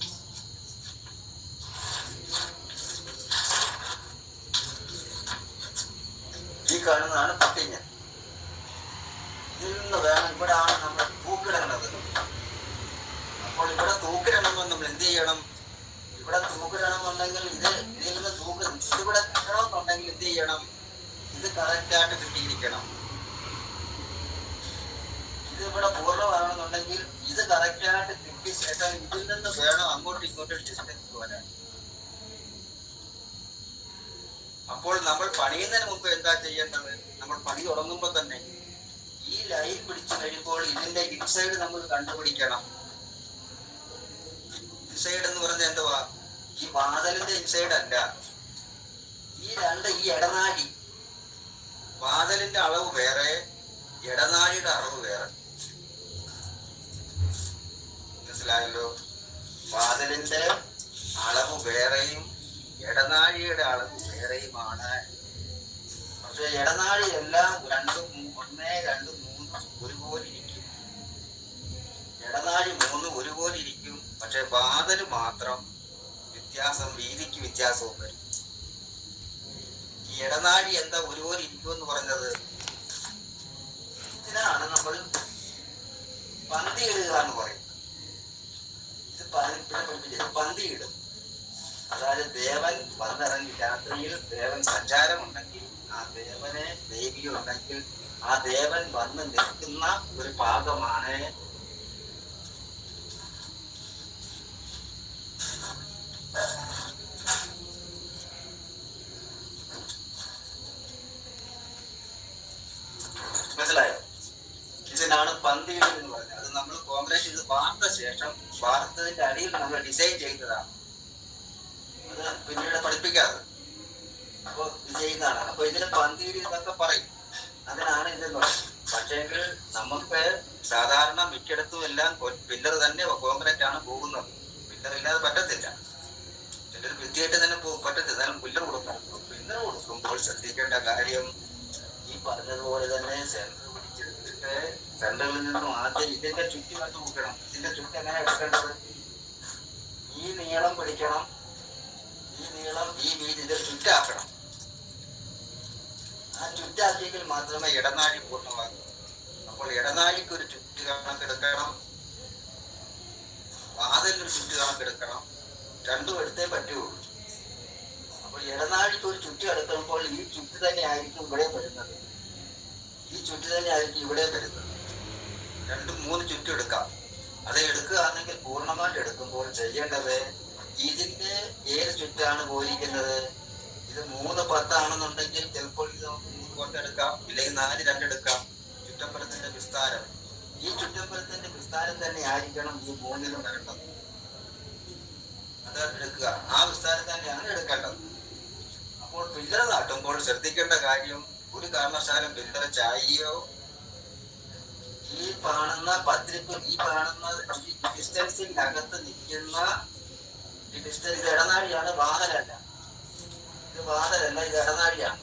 ഈ കാണുന്നതാണ് പട്ടിങ്. ഇതിൽ നിന്ന് വേണം, ഇവിടെ ആണ് നമ്മൾ തൂക്കിടേണ്ടത്. അപ്പോൾ ഇവിടെ തൂക്കിടണമെന്ന് നമ്മൾ എന്ത് ചെയ്യണം? ഇവിടെ തൂക്കിടണമെന്നുണ്ടെങ്കിൽ ഇതിൽ നിന്ന് ഇതിവിടെ കിട്ടണമെന്നുണ്ടെങ്കിൽ എന്ത് ചെയ്യണം? ഇത് കറക്റ്റായിട്ട് കിട്ടിയിരിക്കണം. ഇത് ഇവിടെ പൂർണ്ണമാണെന്നുണ്ടെങ്കിൽ ഇത് കറക്റ്റായിട്ട് കിട്ടിയ ശേഷം ഇതിൽ നിന്ന് വേണം അങ്ങോട്ടും ഇങ്ങോട്ടും ഡിസ്റ്റൻസ് വരാൻ. അപ്പോൾ നമ്മൾ പണിയുന്നതിന് മുമ്പ് എന്താ ചെയ്യേണ്ടത്? നമ്മൾ പണി തുടങ്ങുമ്പോൾ തന്നെ ഈ ലൈൻ പിടിച്ചു കഴിയുമ്പോൾ ഇതിന്റെ ഇൻസൈഡ് നമ്മൾ കണ്ടുപിടിക്കണം. ഇൻസൈഡ് എന്ന് പറഞ്ഞാൽ എന്തുവാ? ഈ വാതിലിന്റെ ഇൻസൈഡ് അല്ല, ഈ ഇടനാഴി. വാതിലിന്റെ അളവ് വേറെ, ഇടനാഴിയുടെ അളവ് വേറെ. മനസ്സിലായല്ലോ? വാതിലിന്റെ അളവ് വേറെയും ഇടനാഴിയുടെ അളവ് വേറെയുമാണ്. പക്ഷെ ഇടനാഴി എല്ലാം 1, 2, 3 ഒരുപോലെ ഇരിക്കും. ഇടനാഴി 3 ഒരുപോലെ ഇരിക്കും. പക്ഷെ വാതില് മാത്രം വ്യത്യാസം, വീതിക്ക് വ്യത്യാസവും വരും. ഈ ഇടനാഴി എന്താ ഒരുപോലെ ഇരിക്കുമെന്ന് പറഞ്ഞത്? ഇതിനാണ് നമ്മൾ പന്തിയിടുക എന്ന് പറയുന്നത്. ഇത് പന്തിയിടും. അതായത് ദേവൻ വന്നിറങ്ങി രാത്രിയിൽ ദേവൻ സഞ്ചാരമുണ്ടെങ്കിൽ ആ ദേവൻ ദേവിയോ ഉണ്ടെങ്കിൽ ആ ദേവൻ വന്ന് നിൽക്കുന്ന ഒരു ഭാഗമാണ് മനസ്സിലായോ? ഇതിനാണ് പന്തിയിൽ എന്ന് പറഞ്ഞത്. അത് നമ്മൾ കോൺഗ്രസ് ഇത് വാർത്ത ശേഷം വാർത്തതിന്റെ അടിയിൽ നമ്മൾ ഡിസൈൻ ചെയ്തതാണ്. അത് പിന്നീട് പഠിപ്പിക്കാറ്. അപ്പൊ ഇത് ചെയ്യുന്നതാണ്. അപ്പൊ ഇതിന് പന്തിയിൽ എന്നൊക്കെ പറയും. അതിനാണ് ഇതെന്ന് പറയുന്നത്. പക്ഷേങ്കിൽ നമുക്ക് സാധാരണ മിക്കയിടത്തും എല്ലാം പില്ലർ തന്നെ കോൺക്രീറ്റ് ആണ് പോകുന്നത്. പില്ലർ ഇല്ലാതെ പറ്റത്തില്ല. ചിലർ വൃത്തിയായിട്ട് തന്നെ പറ്റത്തില്ല. പില്ലർ കൊടുക്കണം. പില്ലർ കൊടുക്കുമ്പോൾ ശ്രദ്ധിക്കേണ്ട കാര്യം ഈ പറഞ്ഞതുപോലെ തന്നെ സെന്റർ പിടിച്ചെടുത്തിട്ട് സെന്ററിൽ നിന്നും ആദ്യം ഇതിന്റെ ചുറ്റുമായിട്ട് നോക്കണം. ഇതിന്റെ ചുറ്റ് എങ്ങനെ എടുക്കേണ്ടത്? ഈ നീളം പിടിക്കണം. ഈ നീളം ഈ വീതിന്റെ ചുറ്റാക്കണം. ആ ചുറ്റാക്കിയെങ്കിൽ മാത്രമേ ഇടനാഴി പൂർണ്ണമാകൂ. അപ്പോൾ ഇടനാഴിക്ക് ഒരു ചുറ്റ് കണക്കെടുക്കണം, വാതിലിനൊരു ചുറ്റ് കണക്കെടുക്കണം. രണ്ടും എടുത്തേ പറ്റുള്ളൂ. അപ്പോൾ ഇടനാഴിക്ക് ഒരു ചുറ്റ് എടുക്കുമ്പോൾ ഈ ചുറ്റ് തന്നെ ആയിരിക്കും ഇവിടെ വരുന്നത്. ഈ ചുറ്റ് തന്നെ ആയിരിക്കും ഇവിടെ വരുന്നത്. 2-3 ചുറ്റും എടുക്കാം. അത് എടുക്കുകയാണെങ്കിൽ പൂർണ്ണമായിട്ട് എടുക്കുമ്പോൾ ചെയ്യേണ്ടത് ഇതിന്റെ ഏത് ചുറ്റാണ് പോയിരിക്കുന്നത്? ഇത് 3-10 ആണെന്നുണ്ടെങ്കിൽ ചിലപ്പോൾ ഇത് നമുക്ക് 3 കൊണ്ട് എടുക്കാം, ഇല്ലെങ്കിൽ 4-2 എടുക്കാം. ചുറ്റമ്പലത്തിന്റെ വിസ്താരം, ഈ ചുറ്റമ്പലത്തിന്റെ വിസ്താരം തന്നെ ആയിരിക്കണം ഈ 3-ലും വരേണ്ടത്. അത് എടുക്കുക. ആ വിസ്താരം തന്നെയാണ് എടുക്കേണ്ടത്. അപ്പോൾ പില്ലർ നാട്ടുമ്പോൾ ശ്രദ്ധിക്കേണ്ട കാര്യം, ഒരു കാരണവശാലും പില്ലർ ചായയോ ഈ കാണുന്ന പത്രിക്കും ഈ കാണുന്ന ഡിസ്റ്റൻസിനകത്ത് നിൽക്കുന്ന ഈ ഡിസ്റ്റൻസ് ഇടനാഴിയാണ്, വാഹനല്ല. ഇത് വാഹനല്ല, ഇത് ഇടനാഴിയാണ്.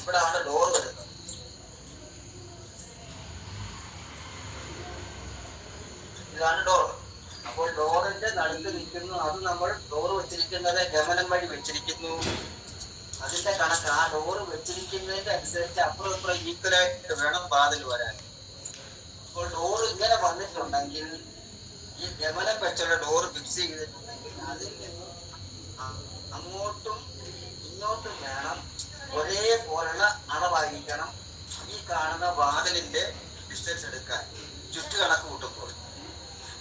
ഇവിടെ ആണ് ഡോർ വരുന്നത്. ഇതാണ് ഡോർ. അപ്പോൾ ഡോറിന്റെ നടുക്ക് നിൽക്കുന്നു. അത് നമ്മൾ ഡോർ വെച്ചിരിക്കുന്നത് ഗമനം വഴി വെച്ചിരിക്കുന്നു. അതിന്റെ കണക്ക് ആ ഡോറ് വെച്ചിരിക്കുന്നതിന്റെ അനുസരിച്ച് അപ്പുറം ഇപ്പുറം ഈക്വലായിട്ട് വേണം വാതിൽ വരാൻ. അപ്പോൾ ഡോർ ഇങ്ങനെ വന്നിട്ടുണ്ടെങ്കിൽ ഈ ഗമനം വെച്ചുള്ള ഡോർ ഫിക്സ് ചെയ്തിട്ടുണ്ടെങ്കിൽ അതിൽ നിന്നും അങ്ങോട്ടും ഇങ്ങോട്ടും വേണം ഒരേപോലുള്ള അളവായിരിക്കണം ഈ കാണുന്ന വാതിലിന്റെ ഡിസ്റ്റൻസ് എടുക്കാൻ ചുറ്റു കണക്ക് കൂട്ടുമ്പോൾ.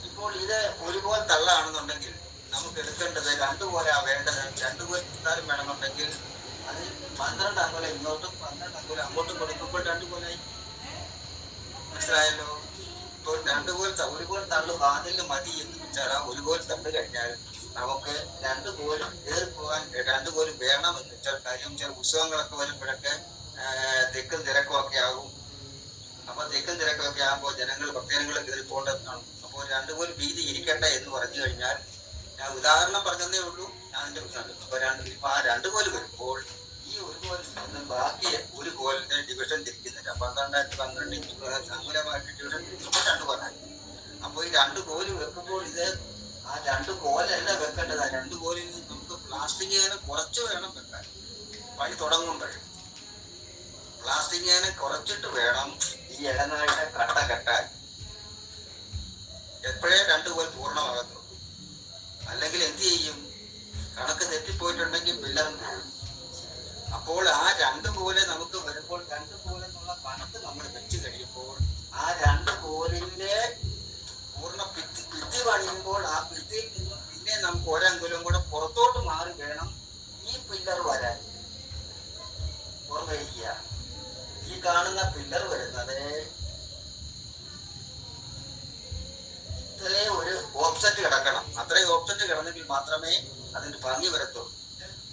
ഇപ്പോൾ ഇത് ഒരുപോലെ തള്ളാണെന്നുണ്ടെങ്കിൽ നമുക്ക് എടുക്കേണ്ടത് 2 പോലെ വേണ്ടത്. 2 പോലെ വിസ്താരം വേണമെന്നുണ്ടെങ്കിൽ അത് 12 അങ്കുലം ഇങ്ങോട്ടും 12 അങ്കുലം അങ്ങോട്ടും കൊടുക്കുമ്പോൾ 2 പോലായി. മനസ്സിലായല്ലോ? ഇപ്പോൾ 2 പോലെ 1 പോലെ തള്ളു വാതിലിന് മതി എന്ന് വെച്ചാൽ 1 പോലെ തള്ളു കഴിഞ്ഞാൽ നമുക്ക് 2 പോലും കയറി പോകാൻ 2 പോലും വേണമെന്ന് വെച്ചാൽ കാര്യം ചില ഉത്സവങ്ങളൊക്കെ വരുമ്പോഴൊക്കെ തിക്കും തിരക്കും ഒക്കെ ആകും. അപ്പൊ തിക്കും തിരക്കൊക്കെ ആകുമ്പോൾ ഭക്തജനങ്ങൾ കയറി പോകേണ്ടതാണ്. അപ്പോൾ 2 പോലും വീതി ഇരിക്കട്ടെ എന്ന് പറഞ്ഞു കഴിഞ്ഞാൽ, ഞാൻ ഉദാഹരണം പറഞ്ഞതേ ഉള്ളൂ. ഞാൻ അതിന്റെ അപ്പൊ 2 കോല് വരുമ്പോൾ ഈ 1 കോലിൽ നിന്ന് ബാക്കി 1 കോലിന്റെ ഡിവിഷൻ തിരിക്കുന്നില്ല. 12 അങ്കുലമായിട്ട് ഡിവിഷൻ തിരിക്കുമ്പോൾ 2 കോലായി. അപ്പൊ ഈ 2 കോല് വെക്കുമ്പോൾ ഇത് ആ 2 കോലല്ല വെക്കേണ്ടത്. ആ 2 കോലിൽ നിന്ന് നമുക്ക് പ്ലാസ്റ്റിക് കുറച്ച് വേണം വെക്കാൻ. പണി തുടങ്ങുമ്പോഴേ പ്ലാസ്റ്റിക് കുറച്ചിട്ട് വേണം ഈ ഇടനാഴിയുടെ കട്ട കെട്ടാൻ. എപ്പോഴേ 2 കോൽ പൂർണ്ണമാകത്തുള്ളൂ. അല്ലെങ്കിൽ എന്ത് ചെയ്യും? കണക്ക് തെറ്റിപ്പോയിട്ടുണ്ടെങ്കിൽ പില്ലർ പോകും. അപ്പോൾ ആ 2 പോലെ നമുക്ക് വരുമ്പോൾ 2 പോലെ എന്നുള്ള കണക്ക് നമ്മൾ വെച്ച് കഴിയുമ്പോൾ ആ 2 കോലിന്റെ പൂർണ്ണ ഭിത്തി പണിയുമ്പോൾ ആ ഭിത്തിയിൽ നിന്നും പിന്നെ നമുക്ക് 1 അങ്കുലം കൂടെ പുറത്തോട്ട് മാറി വേണം ഈ പില്ലർ വരാൻ. ഓർമ്മയിരിക്കുക, ഈ കാണുന്ന പില്ലർ വരുന്നത് ഇത്രയും ഒരു ഓപ്സെറ്റ് കിടക്കണം. അത്രയും ഓപ്സെറ്റ് കിടന്നെങ്കിൽ മാത്രമേ അതിന് ഭംഗി വരത്തുള്ളൂ.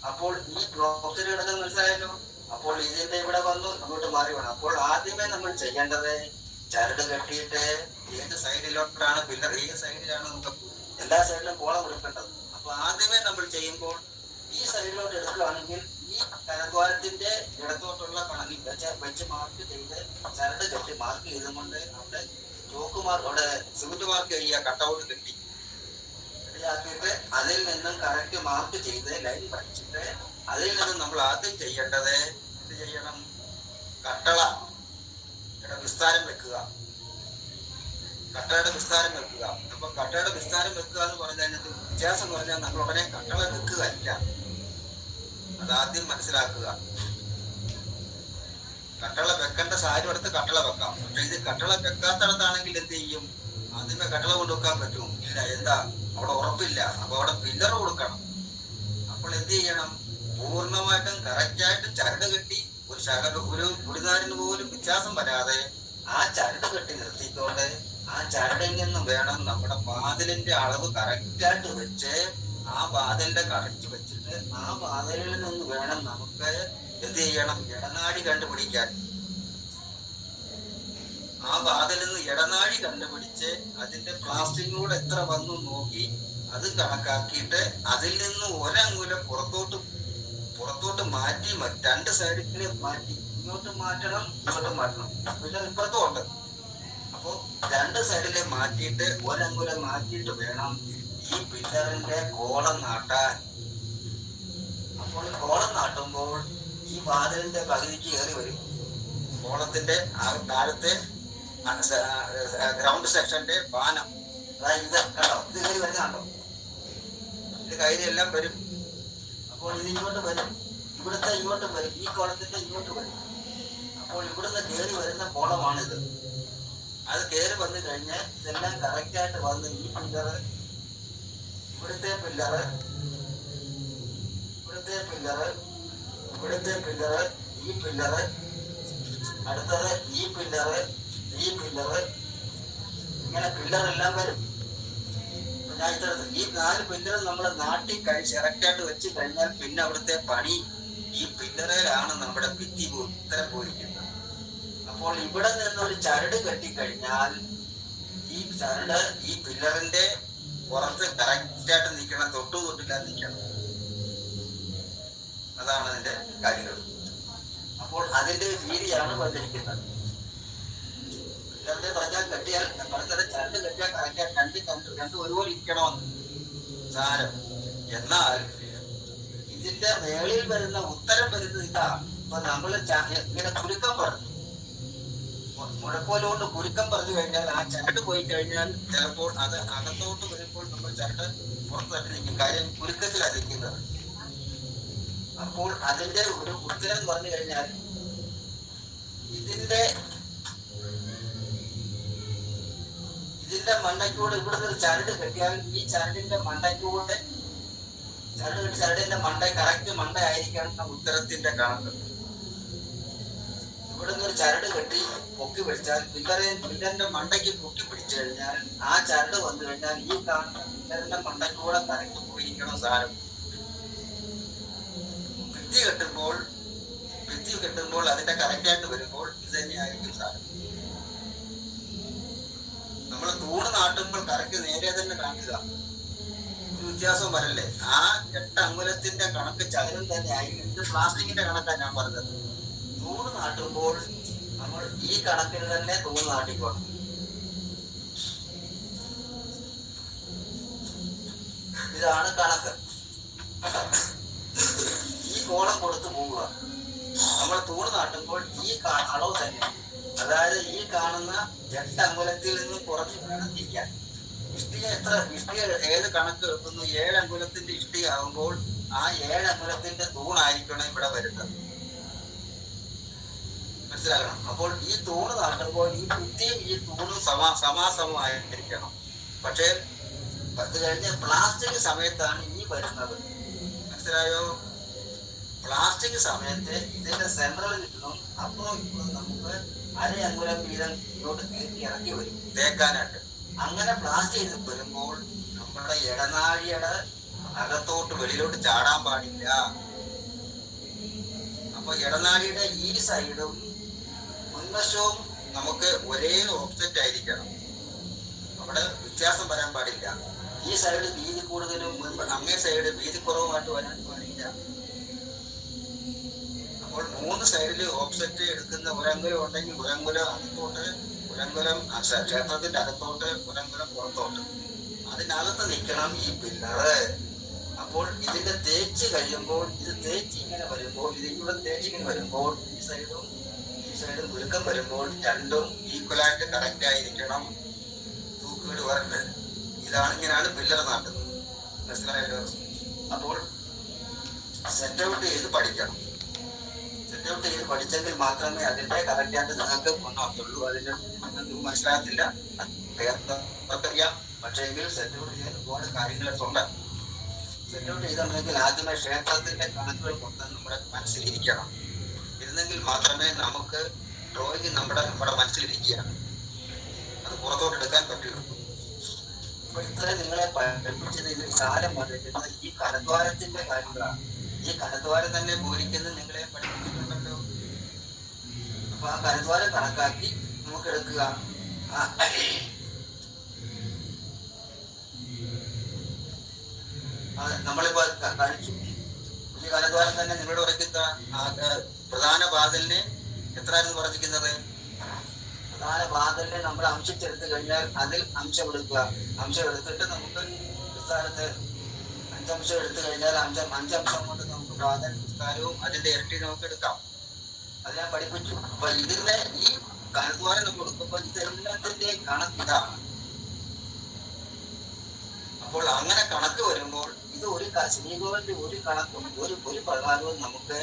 അപ്പോൾ ഈ ഓപ്സെറ്റ് കിടക്കുന്നത് മനസ്സിലായല്ലോ. അപ്പോൾ ഇതിന്റെ ഇവിടെ വന്നു അങ്ങോട്ട് മാറി വേണം. അപ്പോൾ ആദ്യമേ നമ്മൾ ചെയ്യേണ്ടത് ചരട് കെട്ടിയിട്ട് ഏത് സൈഡിലോട്ടാണ് പില്ലർ, ഏത് സൈഡിലാണ് നമുക്ക് എല്ലാ സൈഡിലും കോളം കൊടുക്കേണ്ടത്. അപ്പൊ ആദ്യമേ നമ്മൾ ചെയ്യുമ്പോൾ ഈ സൈഡിലോട്ട് എടുക്കുകയാണെങ്കിൽ ഈ കരദ്വാരത്തിന്റെ ഇടത്തോട്ടുള്ള കണക്കിൽ വെച്ച് മാർക്ക് ചെയ്ത് ചരട് കെട്ടി മാർക്ക് ചെയ്തുകൊണ്ട് അവിടെ അവിടെ സിമന്റ് മാർക്ക് ചെയ്യുക, കട്ടൗട്ട് കെട്ടി റെഡിയാക്കിയിട്ട് അതിൽ നിന്നും കറക്റ്റ് മാർക്ക് ചെയ്ത് ലൈൻ പഠിച്ചിട്ട് അതിൽ നിന്നും നമ്മൾ ആദ്യം ചെയ്യേണ്ടത് എന്ത് ചെയ്യണം? കട്ടളയുടെ വിസ്താരം വെക്കുക. കട്ടയുടെ വിസ്താരം വെക്കുക. അപ്പൊ കട്ടയുടെ വിസ്താരം വെക്കുക എന്ന് പറഞ്ഞാൽ വ്യത്യാസം എന്ന് പറഞ്ഞാൽ നമ്മൾ ഉടനെ കട്ടള വെക്കുകയല്ല. അതാദ്യം മനസ്സിലാക്കുക. കട്ടള വെക്കേണ്ട സാരി എടുത്ത് കട്ടള വെക്കാം. പക്ഷെ ഇത് കട്ടള വെക്കാത്തടത്താണെങ്കിൽ എന്ത് ചെയ്യും? ആദ്യമേ കട്ടള കൊണ്ടുവെക്കാൻ പറ്റും? ഇല്ല. എന്താ? അവിടെ ഉറപ്പില്ല. അപ്പൊ അവിടെ പില്ലർ കൊടുക്കണം. അപ്പോൾ എന്ത് ചെയ്യണം? പൂർണ്ണമായിട്ടും കറക്റ്റായിട്ട് ചരട് കെട്ടി ഒരു കുടിനാരിന് പോലും വ്യത്യാസം വരാതെ ആ ചരട് കെട്ടി നിർത്തിക്കൊണ്ട് ആ ചരടിൽ നിന്നും വേണം നമ്മുടെ വാതിലിന്റെ അളവ് കറക്റ്റായിട്ട് വെച്ച് ആ വാതിലിന്റെ കറക്റ്റ് വെച്ചിട്ട് ആ വാതിലിൽ നിന്ന് വേണം നമുക്ക് എന്ത് ചെയ്യണം? ഇടനാഴി കണ്ടുപിടിക്കാൻ. ആ വാതിലിൽ നിന്ന് ഇടനാഴി കണ്ടുപിടിച്ച് അതിന്റെ പ്ലാസ്റ്റിക്കിലൂടെ എത്ര വന്നു നോക്കി അത് കണക്കാക്കിയിട്ട് അതിൽ നിന്ന് ഒരങ്കുലം പുറത്തോട്ട് മാറ്റി രണ്ട് സൈഡിൽ മാറ്റി ഇങ്ങോട്ട് മാറ്റണം, ഇങ്ങോട്ട് മാറ്റണം. പിന്നെ ഇപ്പുറത്തും ഉണ്ട്. അപ്പൊ രണ്ട് സൈഡിലെ മാറ്റിയിട്ട് ഒരങ്കുലം മാറ്റിയിട്ട് വേണം ഈ പില്ലറിന്റെ കോളം നാട്ടാൻ. അപ്പോൾ കോളം നാട്ടുമ്പോൾ ഈ വാതിലിന്റെ പകുതിക്ക് കയറി വരും. കോളത്തിന്റെ താഴത്തെ ഗ്രൗണ്ട് സെക്ഷന്റെ പാനം, അതായത് ഇത് കണ്ടോ, ഇത് കയറി വരുന്നുണ്ടോ? ഇത് കയറിയെല്ലാം വരും. അപ്പോൾ ഇത് ഇങ്ങോട്ട് വരും, ഇവിടുത്തെ ഇങ്ങോട്ട് വരും, ഈ കോളത്തിന്റെ ഇങ്ങോട്ട് വരും. അപ്പോൾ ഇവിടുന്ന് കയറി വരുന്ന കോളമാണിത്. അത് കയറി വന്നു കഴിഞ്ഞാൽ ഇതെല്ലാം കറക്റ്റായിട്ട് വന്ന് ഈ പില്ലറ്, ഇവിടുത്തെ പില്ലറ്, ഇവിടുത്തെ പില്ലറ്, ഇവിടുത്തെ പില്ലറ്, ഈ പില്ലറ്, അടുത്തത് ഈ പില്ലറ്, ഈ പില്ലറ്, ഇങ്ങനെ പില്ലറെല്ലാം വരും. ഈ 4 പില്ലർ നമ്മൾ നാട്ടി കറക്റ്റായിട്ട് വെച്ച് കഴിഞ്ഞാൽ പിന്നെ അവിടുത്തെ പണി ഈ പില്ലറിലാണ് നമ്മുടെ ഭിത്തി ഉത്തരം പോയിരിക്കുന്നത്. അപ്പോൾ ഇവിടെ നിന്നൊരു ചരട് കെട്ടിക്കഴിഞ്ഞാൽ ഈ ചരട് ഈ പില്ലറിന്റെ പുറത്ത് കറക്റ്റായിട്ട് നിൽക്കണം, തൊട്ടില്ലാതെ നിൽക്കണം. അതാണ് അതിന്റെ കാര്യങ്ങൾ. അപ്പോൾ അതിന്റെ രീതിയാണ് വന്നിരിക്കുന്നത്. പറഞ്ഞാൽ കെട്ടിയാൽ ചരട് കെട്ടിയാൽ കറക്റ്റ് രണ്ടും ഒരുപോലെ ഇരിക്കണമെന്ന് സാരം. എന്നാൽ ഇതിന്റെ മേളിൽ വരുന്ന ഉത്തരം വരുന്നത് ഇതാ. ഇപ്പൊ നമ്മള് ഇങ്ങനെ കുരുക്കം പറഞ്ഞു, മുഴക്കോല് കൊണ്ട് കുരുക്കം പറഞ്ഞു കഴിഞ്ഞാൽ ആ ചരട് പോയി കഴിഞ്ഞാൽ ചിലപ്പോൾ അത് അകത്തോട്ട് വരുമ്പോൾ നമ്മൾ ചരട് പുറത്ത് തട്ടി നിൽക്കും. കാര്യം കുരുക്കത്തിലാണ് നിൽക്കുന്നത്. അപ്പോൾ അതിന്റെ ഒരു ഉത്തരം പറഞ്ഞു കഴിഞ്ഞാൽ ഇതിന്റെ മണ്ടയ്ക്കൂടെ ഇവിടുന്ന് ഒരു ചരട് കെട്ടിയാൽ ഈ ചരടിന്റെ മണ്ടയ്ക്കൂടെ ചരടിന്റെ മണ്ട കറക്റ്റ് മണ്ട ആയിരിക്കണം ഉത്തരത്തിന്റെ കണക്ക്. ഇവിടുന്ന് ഒരു ചരട് കെട്ടി പൊക്കി പിടിച്ചാൽ പില്ലറിന്റെ മണ്ടയ്ക്ക് പൊക്കി പിടിച്ചു കഴിഞ്ഞാൽ ആ ചരട് വന്നു കഴിഞ്ഞാൽ ഈ കാണുന്ന പില്ലറിന്റെ മണ്ടയ്ക്കൂടെ കറക്റ്റ് പോയിരിക്കണം സാരം. ഭിത്തി കെട്ടുമ്പോൾ അതിന്റെ കറക്റ്റായിട്ട് വരുമ്പോൾ ഇത് തന്നെയായിരിക്കും സാരം. നമ്മൾ തൂണ് നാട്ടുമ്പോൾ കറക്റ്റ് നേരെ തന്നെ കാണിക്കുക, ഒരു വ്യത്യാസവും വരല്ലേ. ആ 8 അങ്കുലത്തിന്റെ കണക്ക് ചകരം തന്നെ ആയിരിക്കും. ഇത് പ്ലാസ്റ്റിക്കിന്റെ കണക്കാണ് ഞാൻ പറഞ്ഞത്. തൂണ് നാട്ടുമ്പോൾ നമ്മൾ ഈ കണക്കിന് തന്നെ തൂണ് നാട്ടിക്കോണം. ഇതാണ് കണക്ക്. ഈ കോളം കൊടുത്ത് പോവുക. നമ്മൾ തൂണ് നാട്ടുമ്പോൾ ഈ അളവ് തന്നെ, അതായത് ഈ കാണുന്ന 8 അങ്കുലത്തിൽ നിന്ന് കുറച്ച് വേണം തിരിക്കാൻ. ഇഷ്ടിക ഏത് കണക്ക് എടുക്കുന്നു? 7 അങ്കുലത്തിന്റെ ഇഷ്ടിക ആകുമ്പോൾ ആ 7 അങ്കുലത്തിന്റെ തൂണായിരിക്കണം ഇവിടെ വരുന്നത്. മനസ്സിലാക്കണം. അപ്പോൾ ഈ തൂണ് നാട്ടുമ്പോൾ ഈ ഭിത്തിയും ഈ തൂണും സമാസമമായിരിക്കണം. പക്ഷേ അത് കഴിഞ്ഞ പ്ലാസ്റ്റിക് സമയത്താണ് ഈ വരുന്നത്. മനസ്സിലായോ? പ്ലാസ്റ്റിക് സമയത്ത് ഇതിന്റെ സെൻട്രൽ നിന്നും അപ്പുറം ഇപ്പുറം നമുക്ക് 1/2 അങ്കുലം വീതം ഇങ്ങോട്ട് ഇറക്കി വരും തേക്കാനായിട്ട്. അങ്ങനെ പ്ലാസ്റ്റ് ചെയ്ത് വരുമ്പോൾ നമ്മുടെ ഇടനാഴിയുടെ അകത്തോട്ട് വെളിയിലോട്ട് ചാടാൻ പാടില്ല. അപ്പൊ ഇടനാഴിയുടെ ഈ സൈഡും മുൻവശവും നമുക്ക് ഒരേ ഓഫ്സെറ്റ് ആയിരിക്കണം. അവിടെ വ്യത്യാസം വരാൻ പാടില്ല. ഈ സൈഡ് വീതി കൂടുതലും അങ്ങേ സൈഡ് വീതി കുറവുമായിട്ട് വരാൻ പാടില്ല. അപ്പോൾ 3 സൈഡില് ഓഫ്സെറ്റ് എടുക്കുന്ന ഒരങ്കുലം ഉണ്ടെങ്കിൽ ഒരങ്കുലം അകത്തോട്ട്, ഒരങ്കുലം ക്ഷേത്രത്തിന്റെ അകത്തോട്ട്, ഒരങ്കുലം പുറത്തോട്ട്. അതിനകത്ത് നിൽക്കണം ഈ പില്ലറ്. അപ്പോൾ ഇതിന്റെ തേച്ച് കഴിയുമ്പോൾ ഇത് തേച്ച് ഇങ്ങനെ വരുമ്പോൾ, ഇതിലൂടെ തേച്ച് ഇങ്ങനെ വരുമ്പോൾ ഈ സൈഡും കുരുക്കം വരുമ്പോൾ രണ്ടും ഈക്വലായിട്ട് കറക്റ്റ് ആയിരിക്കണം. തൂക്കീട് വരണ്ട്. ഇങ്ങനെയാണ് പില്ലർ നാട്ടുന്നത്. മനസ്സിലായല്ലോ? അപ്പോൾ സെറ്റ് ഔട്ട് ചെയ്ത് പഠിക്കണം. സെറ്റ് ഔട്ട് ചെയ്ത് പഠിച്ചെങ്കിൽ മാത്രമേ അതിന്റെ കറക്റ്റായിട്ട് നിങ്ങൾക്ക് കൊണ്ടാകത്തുള്ളൂ. അതിന് നിങ്ങൾക്ക് മനസ്സിലാകത്തില്ല, അറിയാം. പക്ഷേ എങ്കിൽ സെറ്റ് ഔട്ട് ചെയ്യാൻ ഒരുപാട് കാര്യങ്ങളൊക്കെ സെറ്റ് ഔട്ട് ചെയ്തിട്ടുണ്ടെങ്കിൽ ആദ്യമേ ക്ഷേത്രത്തിന്റെ കണക്കുകൾ കൊണ്ട് നമ്മുടെ മനസ്സിലിരിക്കണം. ഇരുന്നെങ്കിൽ മാത്രമേ നമുക്ക് ഡ്രോയിങ് നമ്മുടെ മനസ്സിലിരിക്കുകയാണ്, അത് പുറത്തോട്ട് എടുക്കാൻ പറ്റുള്ളൂ. അപ്പൊ ഇത്രയും നിങ്ങളെ പഠിപ്പിച്ചത് ഇതിൽ സാരം വന്നിരിക്കുന്നത് ഈ കലദ്വാരത്തിന്റെ കാര്യങ്ങളാണ്. ഈ കലദ്വാരം തന്നെ പൂരിക്കുന്നത് നിങ്ങളെ പഠിപ്പിച്ചിട്ടുണ്ടല്ലോ. അപ്പൊ ആ കലദ്വാരം കണക്കാക്കി നമുക്ക് എടുക്കുക. നമ്മളിപ്പോ കാണിച്ചു. ഈ കലദ്വാരം തന്നെ നിങ്ങളോട് പറയുന്ന പ്രധാന വാതിലിനെ എത്രയായിരുന്നു പറഞ്ഞിരിക്കുന്നത്? പ്രധാന വാതിലിനെ നമ്മൾ അംശിച്ചെടുത്ത് കഴിഞ്ഞാൽ അതിൽ അംശം എടുക്കുക. അംശം എടുത്തിട്ട് നമുക്ക് വിസ്താരത്തെ 5 അംശം എടുത്തു കഴിഞ്ഞാൽ 5 അംശം കൊണ്ട് നമുക്ക് പ്രാധാന്യ വിസ്താരവും അതിന്റെ ഇരട്ടി നമുക്ക് എടുക്കാം. അത് ഞാൻ പഠിപ്പിച്ചു. അപ്പൊ ഇതിന്റെ ഈ കലദ്വാരം നമ്മൾ കൊടുക്കുമ്പോൾ ഇതെല്ലാത്തിന്റെ കണക്കിതാണ്. അപ്പോൾ അങ്ങനെ കണക്ക് വരുമ്പോൾ ഇത് ഒരു ശ്രീകോവിലിന്റെ ഒരു കണക്കും ഒരു പ്രകാരവും നമുക്ക്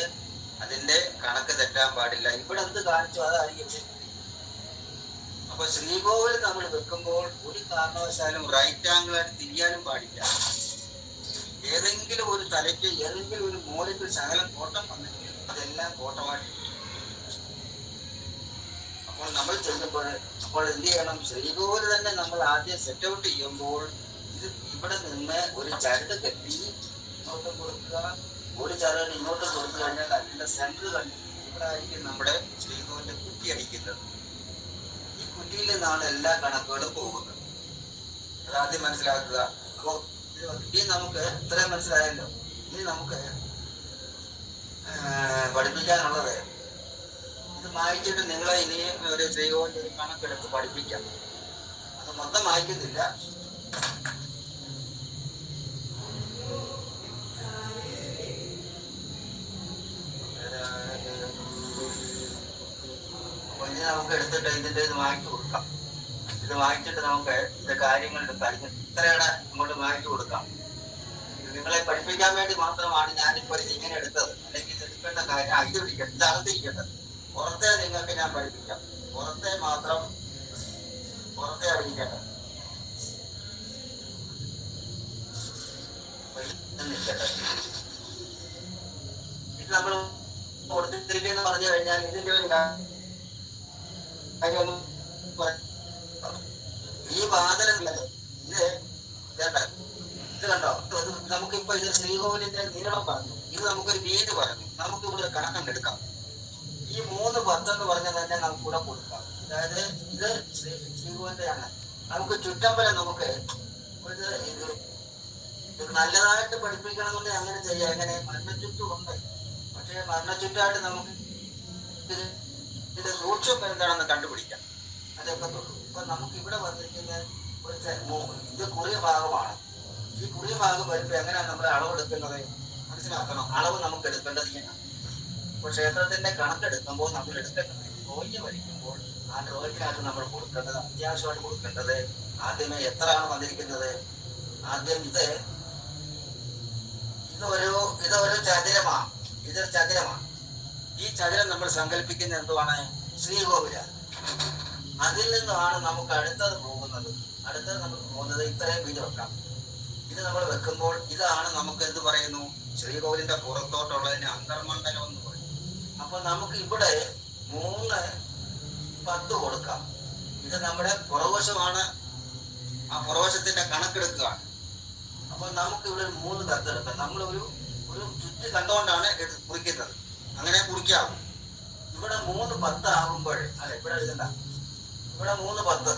അതിന്റെ കണക്ക് തെറ്റാൻ പാടില്ല. ഇവിടെ എന്ത് കാണിച്ചു അതായിരിക്കും. അപ്പൊ ശ്രീകോവിൽ നമ്മൾ വെക്കുമ്പോൾ ഒരു കാരണവശാലും റൈറ്റ് ആംഗിൾ ആയിട്ട് തിരിയാനും പാടില്ല. ഏതെങ്കിലും ഒരു തലയ്ക്ക് ഏതെങ്കിലും ഒരു മൂലയ്ക്ക് ശകലം കോട്ടം വന്നെങ്കിൽ അതെല്ലാം കോട്ടമായിട്ട്. അപ്പോൾ നമ്മൾ ചെല്ലുമ്പോൾ അപ്പോൾ എന്ത് ചെയ്യണം? ശ്രീകോവിൽ തന്നെ നമ്മൾ ആദ്യം സെറ്റ് ഔട്ട് ചെയ്യുമ്പോൾ ഇത് ഇവിടെ നിന്ന് ഒരു ചരട് കെട്ടി ഇങ്ങോട്ടും കൊടുക്കുക, ഒരു ചരട് ഇങ്ങോട്ടും കൊടുത്തു കഴിഞ്ഞാൽ അതിന്റെ സെന്റർ കണ്ടി ഇവിടെ ആയിരിക്കും നമ്മുടെ ശ്രീകോവിലിന്റെ കുറ്റി അടിക്കുന്നത്. ഈ കുറ്റിയിൽ നിന്നാണ് എല്ലാ കണക്കുകളും പോകുന്നത്. അതാദ്യം മനസ്സിലാക്കുക. അപ്പോ ഇനി നമുക്ക് ഇത്രയും മനസ്സിലായല്ലോ. ഇനി നമുക്ക് പഠിപ്പിക്കാനുള്ളത് ഇത് വായിച്ചിട്ട് നിങ്ങളെ ഇനി ഒരു ശ്രീകോവിലിന്റെ ഒരു കണക്കെടുത്ത് പഠിപ്പിക്കാം. അത് മൊത്തം വായിക്കുന്നില്ല. നമുക്ക് എടുത്തിട്ട് ഇതിന്റെ ഇത് വാങ്ങിച്ചു കൊടുക്കാം. ഇത് വാങ്ങിച്ചിട്ട് നമുക്ക് ഇത് കാര്യങ്ങളുടെ കാര്യം ഇത്രയുടെ അങ്ങോട്ട് വാങ്ങിച്ചു കൊടുക്കാം. നിങ്ങളെ പഠിപ്പിക്കാൻ വേണ്ടി മാത്രമാണ് ഞാനിപ്പോ ഇങ്ങനെ എടുത്തത്. അല്ലെങ്കിൽ ഇത് എടുക്കേണ്ട കാര്യം ഇത് പിടിക്കട്ടെ, ഇത് അകത്തിരിക്കേണ്ടത്. പുറത്തെ നിങ്ങൾക്ക് ഞാൻ പഠിപ്പിക്കാം. പുറത്തെ മാത്രം പുറത്തെ അടിക്കേണ്ടത് ഇത് നമ്മൾ കൊടുത്തിരിക്കുന്നു പറഞ്ഞു കഴിഞ്ഞാൽ ഇതിന്റെ ഒരു ഈ വാദനങ്ങളല്ലോ ഇത് ഇത് കണ്ടോ. നമുക്കിപ്പോ ഇത് ശ്രീകോവിലിന്റെ നീളം പറഞ്ഞു, ഇത് നമുക്കൊരു വീതി പറഞ്ഞു, നമുക്ക് ഇവിടെ കണക്കെടുക്കാം. ഈ 3 10 എന്ന് പറഞ്ഞാൽ തന്നെ നമുക്ക് ഇവിടെ കൊടുക്കാം. അതായത് ഇത് ശ്രീകോവിലിന്റെ ആണ്. നമുക്ക് ചുറ്റമ്പലം നമുക്ക് ഇത് നല്ലതായിട്ട് പഠിപ്പിക്കണമെന്നുണ്ടെങ്കിൽ അങ്ങനെ ചെയ്യാം. അങ്ങനെ മരണച്ചുറ്റുണ്ട്. പക്ഷെ മരണച്ചുറ്റായിട്ട് നമുക്ക് ഇത് സൂക്ഷ്മം എന്താണെന്ന് കണ്ടുപിടിക്കാം. അതൊക്കെ തൊട്ടു. ഇപ്പൊ നമുക്ക് ഇവിടെ വന്നിരിക്കുന്ന ഒരു ഇത് കുറിയ ഭാഗമാണ്. ഈ കുറിയ ഭാഗം വരുമ്പോ എങ്ങനെയാണ് നമ്മൾ അളവെടുക്കുന്നത് മനസ്സിലാക്കണം. അളവ് നമുക്ക് എടുക്കേണ്ടത് ഇങ്ങനെയാണ്. ഇപ്പൊ ക്ഷേത്രത്തിന്റെ കണക്കെടുക്കുമ്പോൾ നമ്മൾ എടുക്കേണ്ടത് ഡ്രോയിങ് വരയ്ക്കുമ്പോൾ ആ ഡ്രോയിങ്ങിനകത്ത് നമ്മൾ കൊടുക്കേണ്ടത് അത്യാവശ്യമായിട്ട് കൊടുക്കേണ്ടത് ആദ്യമേ എത്രയാണ് വന്നിരിക്കുന്നത്. ആദ്യം ഇതൊരു ചതുരമാണ്. ഇതൊരു ചതുരമാണ്. ഈ ചതുരം നമ്മൾ സങ്കല്പിക്കുന്ന എന്തുവാണ്? ശ്രീകോവിലാണ്. അതിൽ നിന്നാണ് നമുക്ക് അടുത്തത് നമുക്ക് പോകുന്നത് ഇത്രയും വീട് വെക്കാം. ഇത് നമ്മൾ വെക്കുമ്പോൾ ഇതാണ് നമുക്ക് എന്ത് പറയുന്നു? ശ്രീകോവിലിന്റെ പുറത്തോട്ടുള്ളതിന് അന്തർമണ്ഡലം എന്ന് പറയും. അപ്പൊ നമുക്ക് ഇവിടെ 3 10 കൊടുക്കാം. ഇത് നമ്മുടെ പുറവശമാണ്. ആ പുറവശത്തിന്റെ കണക്കെടുക്കുകയാണ്. അപ്പൊ നമുക്ക് ഇവിടെ 3 10 എടുക്കാം. നമ്മൾ ഒരു ചുറ്റ് കണ്ടുകൊണ്ടാണ് കുറിക്കുന്നത്. അങ്ങനെ കുറിക്കാവും. ഇവിടെ 3 10 ആകുമ്പോൾ അല്ല ഇവിടെ എഴുതണ്ട. ഇവിടെ 3 10.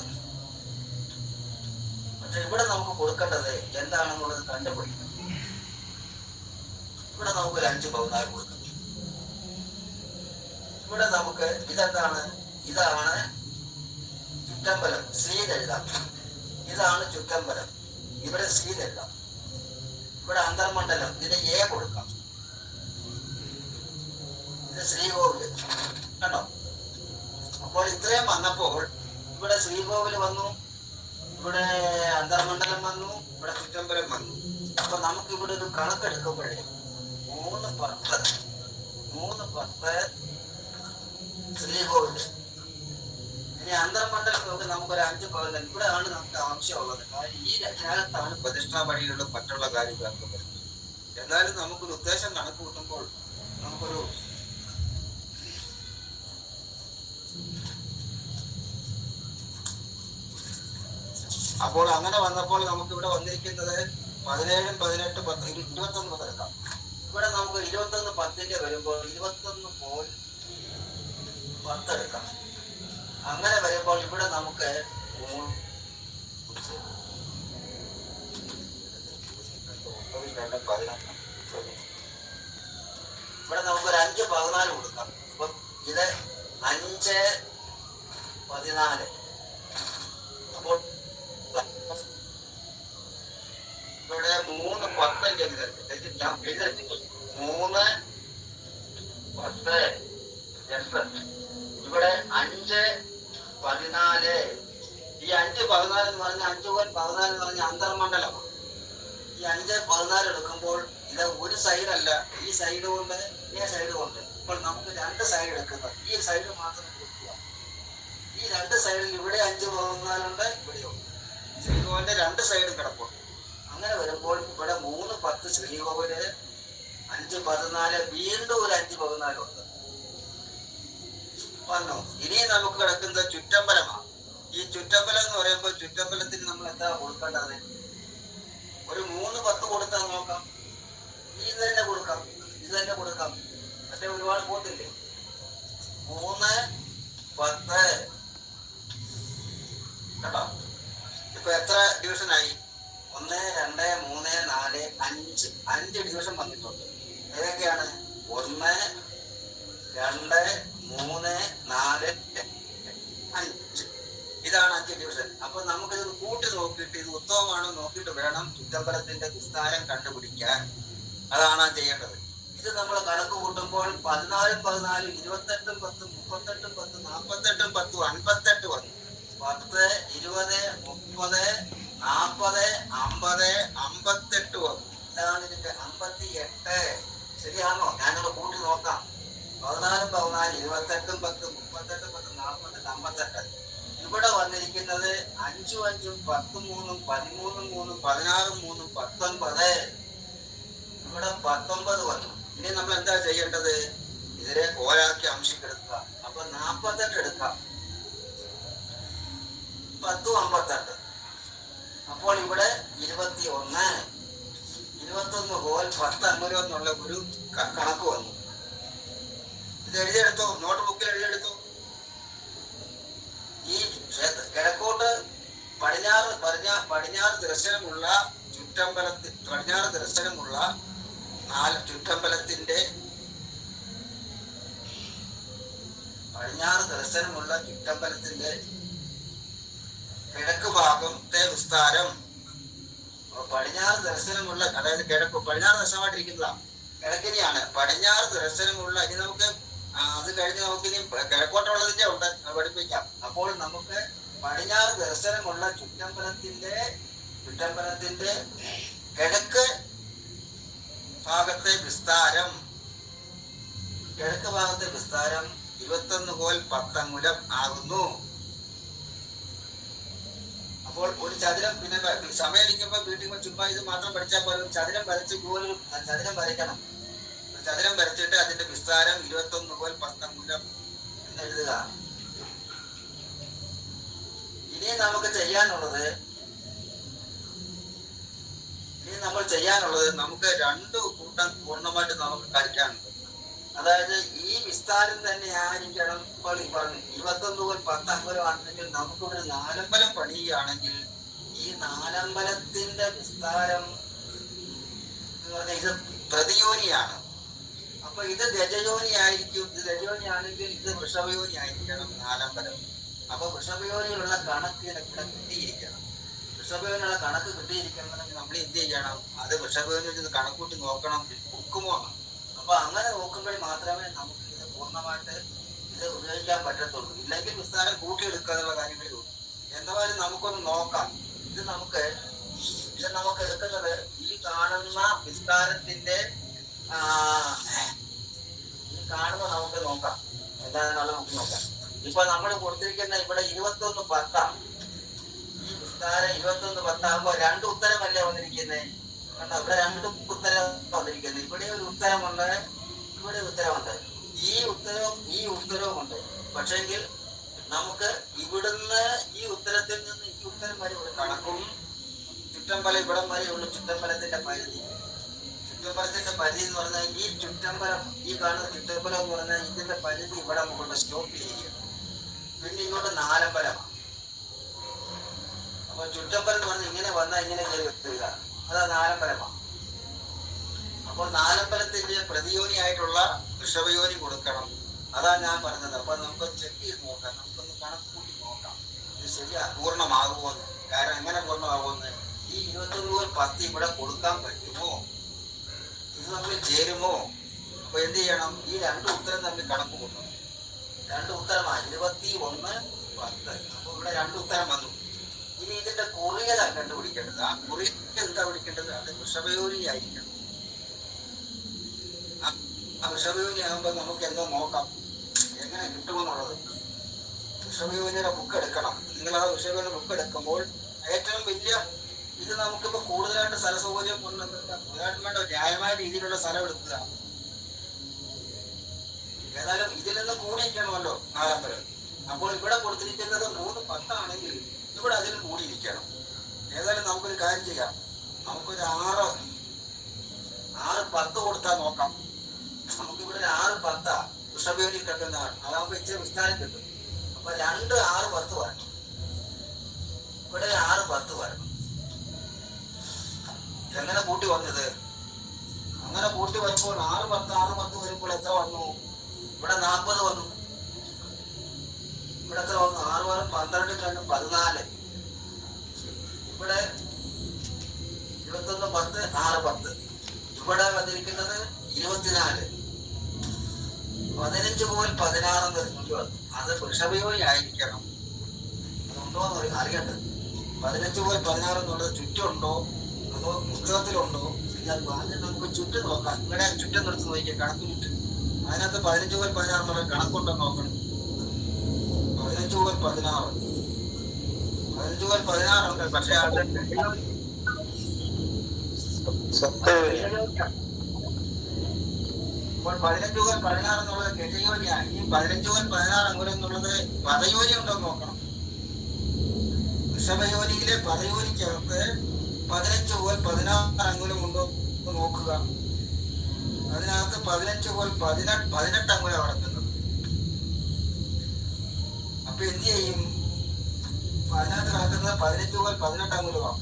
പക്ഷെ ഇവിടെ നമുക്ക് കൊടുക്കേണ്ടത് എന്താണെന്നുള്ളത് കണ്ടുപിടിക്കണം. ഇവിടെ നമുക്ക് ഒരു 5 പവനായി കൊടുക്കണം. ഇവിടെ നമുക്ക് ഇതെന്താണ്? ഇതാണ് ചുറ്റമ്പലം. ശ്രീതെഴുതാം. ഇതാണ് ചുറ്റമ്പലം. ഇവിടെ ശ്രീതെഴുതാം. ഇവിടെ അന്തർമണ്ഡലം. ഇതിന് A കൊടുക്കാം. ഇത് ശ്രീകോവില് കണ്ടോ. അപ്പോൾ ഇത്രയും വന്നപ്പോൾ ഇവിടെ ശ്രീകോവില് വന്നു, ഇവിടെ അന്തർമണ്ഡലം വന്നു, ഇവിടെ ചുറ്റമ്പലം വന്നു. അപ്പൊ നമുക്ക് ഇവിടെ ഒരു കണക്കെടുക്കുമ്പോഴേ 3 10 ശ്രീകോവില്. ഇനി അന്തർമണ്ഡലം നോക്കി നമുക്കൊരു 5 പവൻ ഇവിടെയാണ് നമുക്ക് ആവശ്യമുള്ളത്. ഈ രചനകത്താണ് പ്രതിഷ്ഠാ വഴിയുള്ള മറ്റുള്ള കാര്യങ്ങളൊക്കെ വരുന്നത്. എന്നാലും നമുക്കൊരു ഉദ്ദേശം കണക്ക് കൂട്ടുമ്പോൾ നമുക്കൊരു അപ്പോൾ അങ്ങനെ വന്നപ്പോൾ നമുക്ക് ഇവിടെ വന്നിരിക്കുന്നത് 17, 18, 10, 21 മുതൽ എടുക്കാം. ഇവിടെ നമുക്ക് 21 10ന്റെ വരുമ്പോൾ 21 പോൽ 10 എടുക്കാം. അങ്ങനെ വരുമ്പോൾ ഇവിടെ നമുക്ക് ഇവിടെ നമുക്കൊരു 5 14 കൊടുക്കാം. അപ്പൊ ഇത് 5 14. അപ്പോൾ ഇവിടെ 3 10 ഞാൻ എഴുതി 3 10 8. ഇവിടെ 5 14. ഈ 5 14 എന്ന് പറഞ്ഞ 5 പോയിന്റ് 14 എന്ന് പറഞ്ഞ അന്തർമണ്ഡലമാണ്. ഈ 5 14 എടുക്കുമ്പോൾ ഇത് ഒരു സൈഡല്ല, ഈ സൈഡ് കൊണ്ട് ഈ സൈഡ് കൊണ്ട്. ഇപ്പോൾ നമുക്ക് 2 സൈഡ് എടുക്കുന്നത്, ഈ സൈഡ് മാത്രം കൊടുക്കുക. ഈ 2 സൈഡിൽ ഇവിടെ 5 14 ഉണ്ട്, ഇവിടെയുണ്ട്. ശ്രീകോവിലിന്റെ 2 സൈഡും കിടപ്പുണ്ട്. അങ്ങനെ വരുമ്പോൾ ഇവിടെ 3 10 ശ്രീകോവില്, 5 14, വീണ്ടും ഒരു 5 14 ഉണ്ട് വന്നു. ഇനി നമുക്ക് കിടക്കുന്നത് ചുറ്റമ്പലമാണ്. ഈ ചുറ്റമ്പലം എന്ന് പറയുമ്പോൾ ചുറ്റമ്പലത്തിന് നമ്മൾ എന്താ കൊടുക്കേണ്ടത്? ഒരു 3 10 കൊടുത്താൽ നോക്കാം. ഇത് തന്നെ കൊടുക്കാം, ഇത് തന്നെ കൊടുക്കാം. പക്ഷെ ഒരുപാട് പോത്തില്ലേ? 3 10 കേട്ടോ. ഇപ്പൊ എത്ര ഡിവിഷനായി? 1 2 3 4 5 5 ഡിവിഷൻ വന്നിട്ടുണ്ട്. ഏതൊക്കെയാണ്? 1 2 3 4 5. ഇതാണ് 5 ഡിവിഷൻ. അപ്പൊ നമുക്കിത് കൂട്ടി നോക്കിയിട്ട് ഇത് ഉത്തമമാണോ നോക്കിയിട്ട് വേണം ചുറ്റമ്പലത്തിന്റെ വിസ്താരം കണ്ടുപിടിക്കാൻ. അതാണ് ചെയ്യേണ്ടത്. ഇത് നമ്മൾ കണക്ക് കൂട്ടുമ്പോൾ 14 14 28 10 38 10 48 10 58 വന്നു. 10 20 30 40 50 58 വന്നു. ഇതാണ് ഇതിന്റെ 58. ശരിയാണോ? ഞാനിവിടെ കൂട്ടി നോക്കാം. 14 14 28 10 38 10 40 58. ഇവിടെ വന്നിരിക്കുന്നത് 5 5 10 3 13 3 16 3 19. ഇവിടെ 19 വന്നു. ഇനി നമ്മൾ എന്താ ചെയ്യേണ്ടത്? ഇതിനെ കോലാക്കി അംശിക്കെടുക്കുക. അപ്പൊ 48 എടുക്കാം. 10 58. അപ്പോൾ ഇവിടെ 21. 21 ഹോൽ 10 അമ്പലം എന്നുള്ള ഒരു കണക്ക് വന്നു. ഇത് എഴുതിയെടുത്തോ, നോട്ട് ബുക്കിൽ എഴുതിയെടുത്തു. ഈ കിഴക്കോട്ട് പടിഞ്ഞാറ് ദർശനമുള്ള പടിഞ്ഞാറ് ദർശനമുള്ള ചുറ്റമ്പലത്തിന്റെ കിഴക്ക് ഭാഗത്തെ വിസ്താരം. പടിഞ്ഞാറ് ദർശനമുള്ള, അതായത് പടിഞ്ഞാറ് ദർശനമായിട്ടിരിക്കുന്നതാണ്, കിഴക്കിനെയാണ്. പടിഞ്ഞാറ് ദർശനമുള്ള, ഇനി നമുക്ക് അത് കഴിഞ്ഞ് നമുക്കിനി കിഴക്കോട്ടുള്ളതിന്റെ ഉണ്ട്, പഠിപ്പിക്കാം. അപ്പോൾ നമുക്ക് പടിഞ്ഞാറ് ദർശനമുള്ള ചുറ്റമ്പലത്തിന്റെ കിഴക്ക് ഭാഗത്തെ വിസ്താരം 21 കോൽ 10 അങ്കുലം ആകുന്നു. അപ്പോൾ ഒരു ചതുരം, പിന്നെ സമയം ഇരിക്കുമ്പോൾ വീട്ടിൽ ചുമ്മാ ഇത് മാത്രം പഠിച്ചാൽ പോലെ ചതുരം വരച്ച് ചതുരം വരയ്ക്കണം. ചതുരം വരച്ചിട്ട് അതിന്റെ വിസ്താരം 21 കോൽ 10 അങ്കുലം എന്ന് എഴുതുക. ഇനി നമ്മൾ ചെയ്യാനുള്ളത് നമുക്ക് 2 കൂട്ടം പൂർണ്ണമായിട്ട് നമുക്ക് കളിക്കാനുണ്ട്. അതായത് ഈ വിസ്താരം തന്നെ ആയിരിക്കണം. ഇപ്പോൾ ഈ പറഞ്ഞു 21 കോൽ 10 അങ്കുലം ആണെങ്കിൽ നമുക്കിവിടെ 4 അമ്പലം പണിയുകയാണെങ്കിൽ ഈ 4 അമ്പലത്തിന്റെ വിസ്താരം എന്ന് പറഞ്ഞാൽ ഇത് പ്രതിയോനിയാണ്. അപ്പൊ ഇത് ഗജയോനി ആയിരിക്കും. ഇത് ഗജയോനി ആണെങ്കിൽ ഇത് വൃഷഭയോനി ആയിരിക്കണം 4 അമ്പലം. അപ്പൊ വൃഷഭയോനിയുള്ള കണക്ക് ഇവിടെ കിട്ടിയിരിക്കണം. വൃഷഭയോനിയുള്ള കണക്ക് കിട്ടിയിരിക്കണമെങ്കിൽ നമ്മൾ എന്ത് ചെയ്യണം? അത് വൃഷഭയോനി കണക്കൂട്ടി നോക്കണം, ബുക്കുമോ. അപ്പൊ അങ്ങനെ നോക്കുമ്പോൾ മാത്രമേ നമുക്ക് ഇത് പൂർണ്ണമായിട്ട് ഇത് ഉപയോഗിക്കാൻ പറ്റത്തുള്ളൂ. ഇല്ലെങ്കിൽ വിസ്താരം കൂട്ടിയെടുക്കാനുള്ള കാര്യങ്ങളേ ഉള്ളൂ. എന്തായാലും നമുക്കൊന്ന് നോക്കാം. ഇത് നമുക്ക് എടുക്കുന്നത് ഈ കാണുന്ന വിസ്താരത്തിന്റെ ഈ കാണുന്ന നമുക്ക് നോക്കാം. എന്താണെന്നുള്ള നമുക്ക് നോക്കാം. ഇപ്പൊ നമ്മൾ കൊടുത്തിരിക്കുന്ന ഇവിടെ 21:10. ഈ വിസ്താരം 21:10 രണ്ട് ഉത്തരമല്ലേ വന്നിരിക്കുന്നത്. കണ്ടോ, ഇവിടെ രണ്ട് ഉത്തരം വന്നിരിക്കുന്നത്. ഇവിടെ ഒരു ഉത്തരമുണ്ട്, ഇവിടെ ഉത്തരമുണ്ട്. ഈ ഉത്തരവുമുണ്ട്. പക്ഷെങ്കിൽ നമുക്ക് ഇവിടുന്ന് ഈ ഉത്തരത്തിൽ നിന്ന് ഈ ഉത്തരം വരെ ഇവിടെ കണക്കും ചുറ്റമ്പലം ഇവിടം വരെയുള്ള ചുറ്റമ്പലത്തിന്റെ പരിധി. ചുറ്റമ്പലത്തിന്റെ പരിധി എന്ന് പറഞ്ഞാൽ ഈ ചുറ്റമ്പലം, ഈ കാണുന്ന ചുറ്റമ്പലം എന്ന് പറഞ്ഞാൽ ഇതിന്റെ പരിധി ഇവിടെ കൊണ്ട് സ്റ്റോപ്പ് ചെയ്യുക. പിന്നെ ഇങ്ങോട്ട് നാലമ്പലമാണ്. അപ്പൊ ചുറ്റമ്പലം എന്ന് പറഞ്ഞാൽ ഇങ്ങനെ വന്നാൽ ഇങ്ങനെ വരിക, അതാ നാലമ്പലമാണ്. അപ്പോൾ നാലമ്പലത്തിന്റെ പ്രതിയോനിയായിട്ടുള്ള വൃഷഭയോനി കൊടുക്കണം. അതാ ഞാൻ പറഞ്ഞത്. അപ്പൊ നമുക്ക് ചെക്ക് ചെയ്ത് നോക്കാം, നമുക്കൊന്ന് കണക്ക് കൂട്ടി നോക്കാം ഇത് ശരിയാ പൂർണ്ണമാകുമോന്ന്. കാരണം എങ്ങനെ പൂർണ്ണമാകുമെന്ന്, ഈ 21:10 ഇവിടെ കൊടുക്കാൻ പറ്റുമോ, ഇത് തമ്മിൽ ചേരുമോ? അപ്പൊ എന്ത് ചെയ്യണം, ഈ രണ്ട് ഉത്തരം തമ്മിൽ കണക്ക് കൂട്ടണം. രണ്ട് ഉത്തരമാണ് 21:10. അപ്പൊ ഇവിടെ രണ്ട് ഉത്തരം വന്നു. ഇനി ഇതിന്റെ കുറിയത കണ്ടുപിടിക്കേണ്ടത്. ആ കുറിയ എന്താ പിടിക്കേണ്ടത്, അത് വൃഷഭയോനി ആയിരിക്കണം. ആ വൃഷഭയോനി ആകുമ്പോൾ നമുക്ക് എന്തോ നോക്കാം എങ്ങനെ കിട്ടുമെന്നുള്ളത്. വൃഷഭയോനിയുടെ ബുക്ക് എടുക്കണം. നിങ്ങൾ ആ വൃഷഭയോനിയുടെ ബുക്ക് എടുക്കുമ്പോൾ ഏറ്റവും വലിയ ഇത് നമുക്കിപ്പോ കൂടുതലായിട്ട് സ്ഥല സൗകര്യം വേണ്ട ന്യായമായ രീതിയിലുള്ള സ്ഥലം എടുക്കുക. ഏതായാലും ഇതിൽ നിന്ന് കൂടിയിരിക്കണമല്ലോ നാലമ്പലം. അപ്പോൾ ഇവിടെ കൊടുത്തിരിക്കുന്നത് 3:10 ആണെങ്കിൽ ഇവിടെ അതിൽ കൂടിയിരിക്കണം. ഏതായാലും നമുക്കൊരു കാര്യം ചെയ്യാം, നമുക്കൊരു 6:10 കൊടുത്താൽ നോക്കാം. നമുക്കിവിടെ 6:10 വൃഷഭയോനി കിട്ടുന്നതാണ്. അതാകുമ്പോ ഇച്ചിരി വിസ്താരം കിട്ടും. അപ്പൊ 6:10 വരണം. ഇവിടെ 6:10 വരണം. എങ്ങനെ കൂട്ടി വന്നത്, അങ്ങനെ കൂട്ടി വരുമ്പോൾ 6:10 വരുമ്പോൾ എത്ര വന്നു, ഇവിടെ 40 വന്നു. ഇവിടെ എത്ര വന്നു, 6 വരും 12 2 14. ഇവിടെ 21:10 6:10. ഇവിടെ വന്നിരിക്കുന്നത് 24. 15:16 വന്നു. അത് വൃഷഭയോനി ആയിരിക്കണം. അതുണ്ടോന്ന് അറിയട്ടെ. 15:16 എന്നുള്ളത് ചുറ്റുണ്ടോ അതോ പുസ്തകത്തിലുണ്ടോ? നമുക്ക് ചുറ്റും നോക്കാം. ഇവിടെ ചുറ്റും നിർത്തി നോക്കിയാൽ കണക്ക് ചുറ്റും അതിനകത്ത് 15:16 എന്നുള്ള കണക്കുണ്ടോ നോക്കണം. 15:16 ഉണ്ട്. പക്ഷെ അവിടെ 15:16 എന്നുള്ളത് ഗജയോനിയാണ്. ഈ 15:16 അങ്കുലം എന്നുള്ളത് പദയോനി ഉണ്ടോ നോക്കണം. വൃഷഭയോനിയിലെ പദയോനിക്കകത്ത് 15:16 അങ്കുലം ഉണ്ടോ നോക്കുക. അതിനകത്ത് 15:18 അങ്കുലം കിടക്കുന്നത്. അപ്പൊ എന്ത് ചെയ്യും, അതിനകത്ത് കിടക്കുന്നത് 15:18 അങ്കുലമാണ്.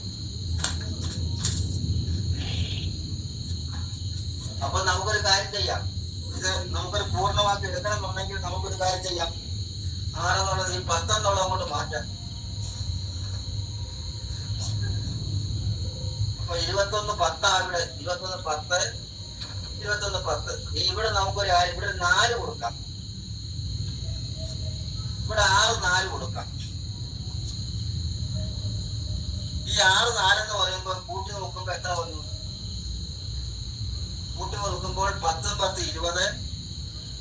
അപ്പൊ നമുക്കൊരു കാര്യം ചെയ്യാം, ഇത് നമുക്കൊരു പൂർണ്ണമാക്കി എടുക്കണം എന്നുണ്ടെങ്കിൽ നമുക്കൊരു കാര്യം ചെയ്യാം. 6 എന്നുള്ളത് ഈ 10 എന്നുള്ളത് അങ്ങോട്ട് മാറ്റാം. അപ്പൊ 21:10 ഇവിടെ 21:10. ഇവിടെ നമുക്കൊരു ഇവിടെ 4 കൊടുക്കാം. ഇവിടെ 6 കൊടുക്കാം. ഈ 6 4 എന്ന് പറയുമ്പോൾ കൂട്ടി നോക്കുമ്പോ എത്ര വന്നു, കൂട്ടി നോക്കുമ്പോൾ 10 10 20,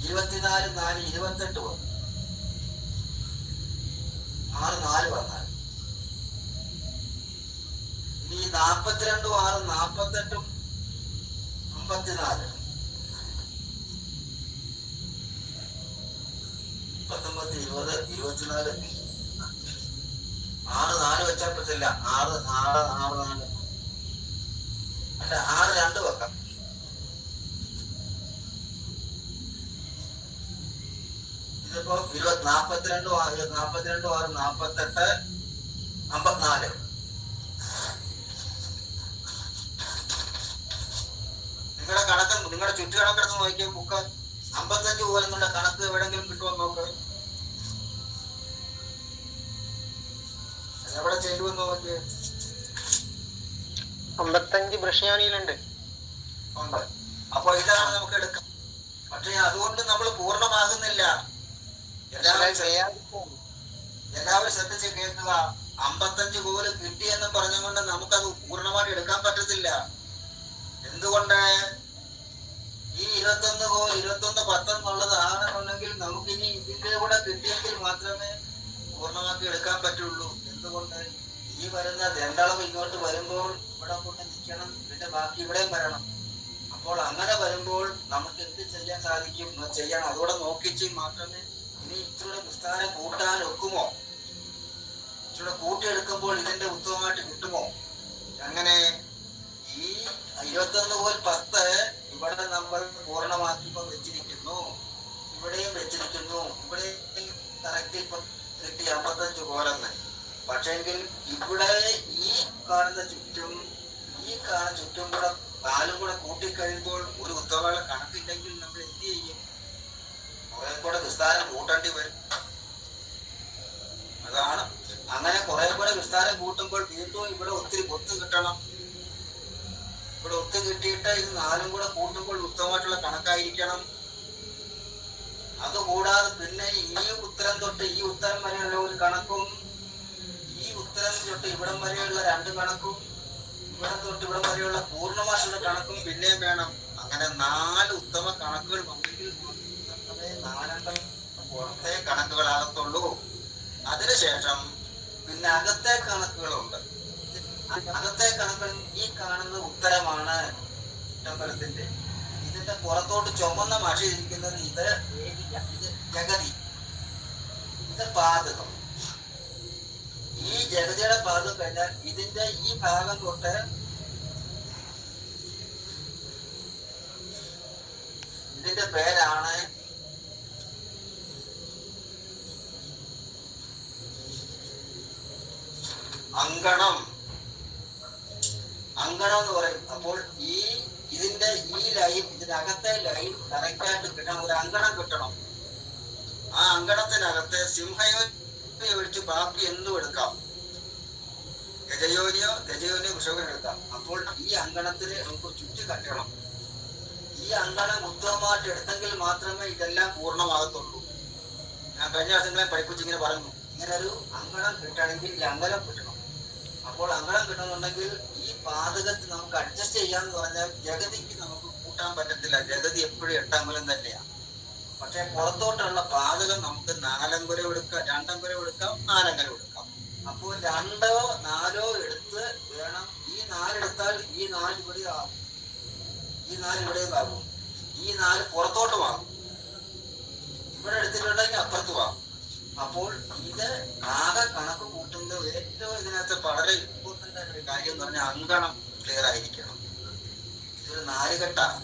24 4 28 വന്നു. 6 4 വന്നാൽ ഇനി 42 6 48 54 19 20 24 6 4 വെച്ചാൽ പറ്റില്ല. 6 4 അല്ല 6 2 വെക്കാം. ഇതിപ്പോ 42 6 48 54. നിങ്ങളുടെ കണക്ക്, നിങ്ങളുടെ ചുറ്റുകണക്കെടുത്ത് നോക്കിയ ബുക്ക് 55 പോലെന്നുള്ള കണക്ക് എവിടെങ്കിലും കിട്ടുമോ നോക്ക്. എവിടെ ചെയ്യുമെന്ന് നോക്കിയേ. 55 വൃഷയോനിയിലുണ്ട്. അപ്പൊ ഇതാണ് നമുക്ക് എടുക്കാം. പക്ഷെ അതുകൊണ്ട് നമ്മൾ പൂർണ്ണമാകുന്നില്ല. എല്ലാവരും ശ്രദ്ധിച്ച് കേൾക്കുക. 55 കോല് കിട്ടിയെന്നും പറഞ്ഞുകൊണ്ട് നമുക്കത് പൂർണ്ണമായിട്ട് എടുക്കാൻ പറ്റത്തില്ല. എന്തുകൊണ്ട്? ഈ ഈ 21 10 എന്നുള്ളത് ആണെന്നുണ്ടെങ്കിൽ നമുക്കിനി ഇതിന്റെ കൂടെ കിട്ടിയെങ്കിൽ മാത്രമേ പൂർണ്ണമാക്കി എടുക്കാൻ പറ്റുള്ളൂ. എന്തുകൊണ്ട്? ഈ വരുന്ന ദണ്ഡളവ് ഇങ്ങോട്ട് വരുമ്പോൾ ഇവിടെ കൊണ്ട് നിൽക്കണം, പിന്നെ ബാക്കി ഇവിടെയും വരണം. അപ്പോൾ അങ്ങനെ വരുമ്പോൾ നമുക്ക് എന്ത് ചെയ്യാൻ സാധിക്കും? ചെയ്യണം. അതോടെ നോക്കിച്ച് മാത്രമേ ഇനി ഇച്ചിരി വിസ്താരം കൂട്ടാൻ ഒക്കുമോ? ഇച്ചിരി കൂട്ടിയെടുക്കുമ്പോൾ ഇതിന്റെ ഉത്തമമായിട്ട് കിട്ടുമോ? അങ്ങനെ ഈ 21/10 ഇവിടെ നമ്മൾ പൂർണ്ണമാക്കിയപ്പോൾ വെച്ചിരിക്കുന്നു, ഇവിടെയും വെച്ചിരിക്കുന്നു, ഇവിടെയും കറക്റ്റ് കിട്ടി 55 കോലെന്ന്. പക്ഷെങ്കിൽ ഇവിടെ ഈ കാണുന്ന ചുറ്റും കൂടെ 4 കൂടെ കൂട്ടിക്കഴിയുമ്പോൾ ഒരു ഉത്തമയുടെ കണക്കില്ലെങ്കിൽ നമ്മൾ എന്ത് ചെയ്യും? കുറെ കൂടെ വിസ്താരം കൂട്ടേണ്ടി വരും. അതാണ്. അങ്ങനെ കുറെ കൂടെ വിസ്താരം കൂട്ടുമ്പോൾ വീണ്ടും ഇവിടെ ഒത്തിരി ഒത്തു കിട്ടണം. ഇവിടെ ഒത്തു കിട്ടിയിട്ട് ഇത് 4 കൂടെ കൂട്ടുമ്പോൾ ഉത്തമമായിട്ടുള്ള കണക്കായിരിക്കണം. അതുകൂടാതെ പിന്നെ ഈ ഉത്തരം തൊട്ട് ഈ ഉത്തരം വരെയുള്ള ഒരു കണക്കും, ഈ ഉത്തരം തൊട്ട് ഇവിടം വരെയുള്ള 2 കണക്കും, ഇവിടെ തൊട്ട് ഇവിടം വരെയുള്ള പൂർണ്ണമായിട്ടുള്ള കണക്കും പിന്നെയും വേണം. അങ്ങനെ 4 ഉത്തമ കണക്കുകൾ വന്നെങ്കിൽ മാത്രമേ 4 പുറത്തെ കണക്കുകളാകത്തുള്ളൂ. അതിനുശേഷം പിന്നെ അകത്തെ കണക്കുകളുണ്ട്. അകത്തെ കണക്കുകൾ ഈ കാണുന്ന ഉത്തരമാണ് ടെമ്പരത്തിന്റെ. ഇതിന്റെ പുറത്തോട്ട് ചുമന്ന മഷി ഇരിക്കുന്നത് ഇത് ജഗതി, ഇത് പാതകം. ഈ ജഗതിയുടെ പാതകം കഴിഞ്ഞാൽ ഇതിന്റെ ഈ ഭാഗം തൊട്ട് ഇതിന്റെ പേരാണ് അങ്കണം. അങ്കണം എന്ന് പറയും. അപ്പോൾ ഇതിന്റെ ഈ ലൈൻ, ഇതിനകത്തെ ലൈൻ കറക്റ്റായിട്ട് കിട്ടണം, ഒരു അങ്കണം കിട്ടണം. ആ അങ്കണത്തിനകത്ത് സിംഹയോനി ഒഴിച്ച് ബാക്കി എന്തും എടുക്കാം. ഗജയോനിയോ വൃഷഭനോ എടുക്കാം. അപ്പോൾ ഈ അങ്കണത്തിന് നമുക്ക് ചുറ്റി കട്ടണം. ഈ അങ്കണം ഉത്തമമായിട്ട് എടുത്തെങ്കിൽ മാത്രമേ ഇതെല്ലാം പൂർണ്ണമാകത്തുള്ളൂ. ഞാൻ കഴിഞ്ഞ ദിവസങ്ങളെ പഠിപ്പിച്ച് ഇങ്ങനെ പറഞ്ഞു, ഇങ്ങനെ ഒരു അങ്കണം കിട്ടണമെങ്കിൽ ഈ അങ്കലം കിട്ടണം. അപ്പോൾ അങ്കണം കിട്ടണമെന്നുണ്ടെങ്കിൽ ഈ പാതകത്തിൽ നമുക്ക് അഡ്ജസ്റ്റ് ചെയ്യാന്ന് പറഞ്ഞാൽ ജഗതിക്ക് നമുക്ക് കൂട്ടാൻ പറ്റത്തില്ല. ജഗതി എപ്പോഴും 8 അംഗലം തന്നെയാണ്. പക്ഷെ പുറത്തോട്ടുള്ള പാതകം നമുക്ക് 4 അംഗലം എടുക്കാം, 2 അംഗലം എടുക്കാം, 4 അംഗലം എടുക്കാം. അപ്പോൾ 2 4 എടുത്ത് വേണം. ഈ 4 എടുത്താൽ ഈ 4 ഇവിടെ ആകും, ഈ 4 ഇവിടെയും ആകും, ഈ 4 പുറത്തോട്ടും ആകും. ഇവിടെ എടുത്തിട്ടുണ്ടെങ്കിൽ അപ്പുറത്തും ആകും. അപ്പോൾ ഇത് ആകെ കണക്ക് കൂട്ടുന്നത് ഏറ്റവും ഇതിനകത്ത് വളരെ ഇമ്പോർട്ടന്റ് ആയ ഒരു കാര്യം എന്ന് പറഞ്ഞാൽ അങ്കണം ക്ലിയർ ആയിരിക്കണം. ഇതൊരു 4 കെട്ടാണ്.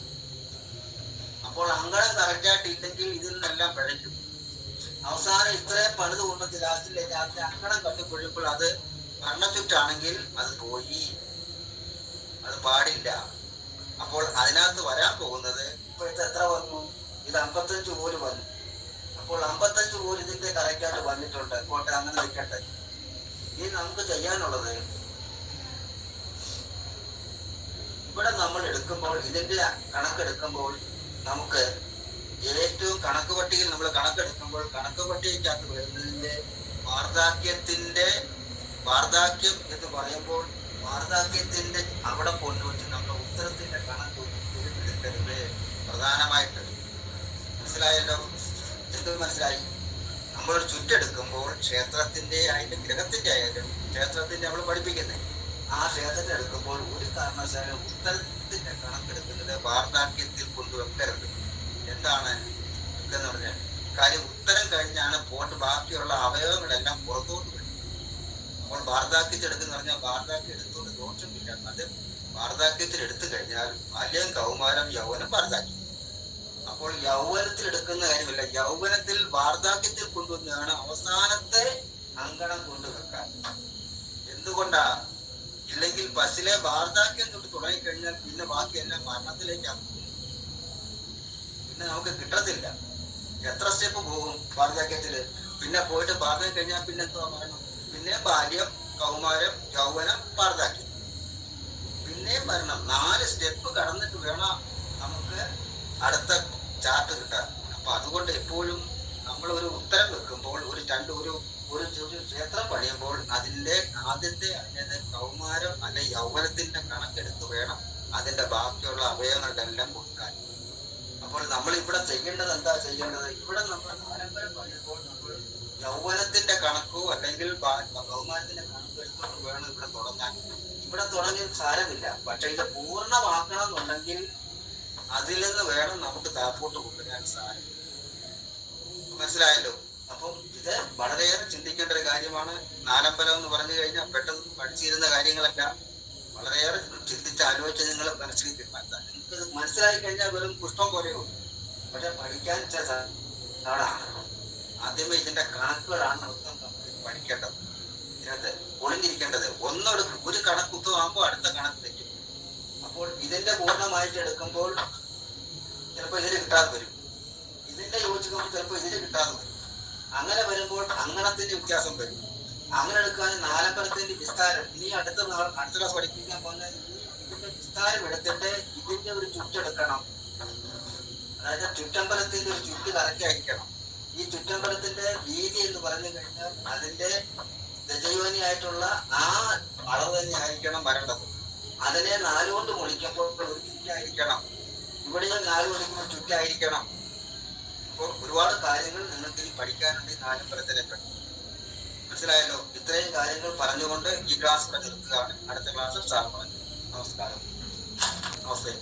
അപ്പോൾ അങ്കണം കറക്റ്റായിട്ട് ഇല്ലെങ്കിൽ ഇതിൽ നിന്നെല്ലാം പിഴയ്ക്കും. അവസാനം ഇത്രയും പണിത് കൊണ്ടെത്തി ലാസ്റ്റിലേക്ക് അങ്കണം കണ്ടുകൊള്ളുമ്പോൾ അത് കണ്ണച്ചുറ്റാണെങ്കിൽ അത് പോയി, അത് പാടില്ല. അപ്പോൾ അതിനകത്ത് വരാൻ പോകുന്നത് ഇപ്പോഴത്തെ എത്ര വന്നു? ഇത് 55 കോല് വന്നു. അപ്പോൾ 55 കോല് ഇതിന്റെ കറക്റ്റായിട്ട് വന്നിട്ടുണ്ട്. കോട്ടെ, അങ്ങനെ വെക്കട്ടെ. ഇനി നമുക്ക് ചെയ്യാനുള്ളത്, ഇവിടെ നമ്മൾ എടുക്കുമ്പോൾ, ഇതിന്റെ കണക്കെടുക്കുമ്പോൾ നമുക്ക് ഏറ്റവും കണക്ക് പട്ടികയിൽ നമ്മൾ കണക്കെടുക്കുമ്പോൾ കണക്ക് പട്ടികയ്ക്കകത്ത് വരുന്നതിന്റെ വാർദ്ധക്യം എന്ന് പറയുമ്പോൾ വാർദ്ധക്യത്തിന്റെ അവിടെ കൊണ്ടുവച്ച് നമ്മുടെ ഉത്തരത്തിന്റെ കണക്ക് എടുക്കരുത്. പ്രധാനമായിട്ട് മനസ്സിലായല്ലോ? എന്ത് മനസ്സിലായി? നമ്മളൊരു ചുറ്റെടുക്കുമ്പോൾ ക്ഷേത്രത്തിന്റെ ആയാലും ഗ്രഹത്തിന്റെ ആയാലും ക്ഷേത്രത്തിന്റെ നമ്മൾ പഠിപ്പിക്കുന്നത്, ആ ക്ഷേത്രത്തിൽ എടുക്കുമ്പോൾ ഒരു കാരണവശാലും ഉത്തരത്തിന്റെ കണക്കെടുക്കുന്നത് വാർദ്ധക്യത്തിൽ കൊണ്ടുവെക്കരുത്. എന്താണ് എന്ന് പറഞ്ഞാൽ കാര്യം, ഉത്തരം കഴിഞ്ഞാണ് പോട്ട് ബാക്കിയുള്ള അവയവങ്ങളെല്ലാം പുറത്തോട്ട് വരും. അപ്പോൾ വാർദ്ധക്യത്തിൽ എടുക്കുന്ന പറഞ്ഞാൽ വാർദ്ധക്യം എടുത്തുകൊണ്ട് ദോഷമില്ല. അത് വാർദ്ധക്യത്തിൽ എടുത്തു കഴിഞ്ഞാൽ ബാല്യം, കൗമാരം, യൗവനം, വാർദ്ധക്യം. അപ്പോൾ യൗവനത്തിൽ എടുക്കുന്ന കാര്യമില്ല. യൗവനത്തിൽ വാർദ്ധക്യത്തിൽ കൊണ്ടുവന്നതാണ് അവസാനത്തെ അങ്കണം കൊണ്ടുവെക്കാൻ. എന്തുകൊണ്ടാ? ഇല്ലെങ്കിൽ ബസ്സിലെ വാർദ്ധക്യം തൊട്ട് തുടങ്ങിക്കഴിഞ്ഞാൽ പിന്നെ ബാക്കിയെല്ലാം മരണത്തിലേക്കാണ്, പിന്നെ നമുക്ക് കിട്ടത്തില്ല. എത്ര സ്റ്റെപ്പ് പോകും വാർദ്ധക്യത്തില്? പിന്നെ പോയിട്ട് പാകം കഴിഞ്ഞാൽ പിന്നെ എന്തോ മരണം, പിന്നെ ബാല്യം, കൗമാരം, യൗവനം, വാർദ്ധക്യം, പിന്നെ മരണം. 4 സ്റ്റെപ്പ് കടന്നിട്ട് വേണം നമുക്ക് അടുത്ത ചാർട്ട് കിട്ടാൻ. അപ്പൊ അതുകൊണ്ട് എപ്പോഴും നമ്മൾ ഒരു ഉത്തരം വെക്കുമ്പോൾ ഒരു ക്ഷേത്രം പണിയുമ്പോൾ അതിന്റെ ആദ്യത്തെ കൗമാരം അല്ലെ യൗവനത്തിന്റെ കണക്കെടുത്ത് വേണം അതിന്റെ ബാക്കിയുള്ള അവയവങ്ങളുടെ എല്ലാം കൊടുക്കാൻ. അപ്പോൾ നമ്മൾ ഇവിടെ ചെയ്യേണ്ടത് എന്താ ചെയ്യേണ്ടത്? ഇവിടെ നമ്മൾ ആരംഭം പറയുമ്പോൾ നമ്മൾ യൗവനത്തിന്റെ കണക്കോ അല്ലെങ്കിൽ ബഹുമാനത്തിന്റെ കണക്കോ എടുത്തുകൊണ്ട് വേണം ഇവിടെ തുടങ്ങാൻ. ഇവിടെ തുടങ്ങി സാരമില്ല. പക്ഷെ ഇത് പൂർണ്ണമാക്കണം എന്നുണ്ടെങ്കിൽ അതിൽ നിന്ന് വേണം നമുക്ക് താപ്പോട്ട് കൊണ്ടുവരാൻ സാരം. മനസ്സിലായല്ലോ? അപ്പം ഇത് വളരെയേറെ ചിന്തിക്കേണ്ട ഒരു കാര്യമാണ്. നാലമ്പലം എന്ന് പറഞ്ഞു കഴിഞ്ഞാൽ പെട്ടെന്ന് പഠിച്ചിരുന്ന കാര്യങ്ങളല്ല. വളരെയേറെ ചിന്തിച്ച് ആലോചിച്ച് നിങ്ങൾ മനസ്സിൽ തീരുമാനിക്കാം. നിങ്ങൾക്കത് മനസ്സിലായി കഴിഞ്ഞാൽ വെറും പുഷ്പം പോലെയുള്ളൂ. പക്ഷെ പഠിക്കാൻ പാടാണ്. ആദ്യമേ ഇതിന്റെ കണക്കുകളാണ് നമുക്ക് പഠിക്കേണ്ടത്. ഇതിനകത്ത് ഒളിഞ്ഞിരിക്കേണ്ടത് ഒരു കണക്ക് ഉത്തമാകുമ്പോൾ അടുത്ത കണക്ക് തെറ്റും. അപ്പോൾ ഇതിന്റെ പൂർണ്ണമായിട്ട് എടുക്കുമ്പോൾ ചിലപ്പോൾ ഇതിന് കിട്ടാതെ വരും. ഇതിന്റെ യോജിക്കുമ്പോൾ ചിലപ്പോൾ ഇതിന് കിട്ടാതെ വരും. അങ്ങനെ വരുമ്പോൾ അങ്കണത്തിന്റെ വ്യത്യാസം വരും. അങ്ങനെ എടുക്കുകയാണെങ്കിൽ നാലമ്പലത്തിന്റെ വിസ്താരം ഇനി അടുത്ത ക്ലാസ് പഠിപ്പിക്കാൻ പോകുന്ന ഇതിന്റെ വിസ്താരം എടുത്തിട്ട് ഇതിന്റെ ഒരു ചുറ്റെടുക്കണം. അതായത് ചുറ്റമ്പലത്തിന്റെ ഒരു ചുറ്റ് കറക്റ്റായിരിക്കണം. ഈ ചുറ്റമ്പലത്തിന്റെ വീതി എന്ന് പറഞ്ഞു കഴിഞ്ഞാൽ അതിന്റെ ദജയോനിയായിട്ടുള്ള ആ അളവ് തന്നെ ആയിരിക്കണം വരേണ്ടത്. അതിനെ 4 കൊണ്ട് മുളിക്കുമ്പോൾ ഒരു ചുറ്റായിരിക്കണം. ഇവിടെയും 4 മുളിക്കുമ്പോൾ ചുറ്റായിരിക്കണം. അപ്പോൾ ഒരുപാട് കാര്യങ്ങൾ നിങ്ങൾക്ക് ഇനി പഠിക്കാനുണ്ട് ഈ നാലമ്പലത്തിനെ പറ്റി. മനസ്സിലായല്ലോ? ഇത്രയും കാര്യങ്ങൾ പറഞ്ഞുകൊണ്ട് ഈ ക്ലാസ് ഇവിടെ നിർത്തുകയാണ്. അടുത്ത ക്ലാസ്സിൽ സാർ പറഞ്ഞു. നമസ്കാരം. നമസ്തേ.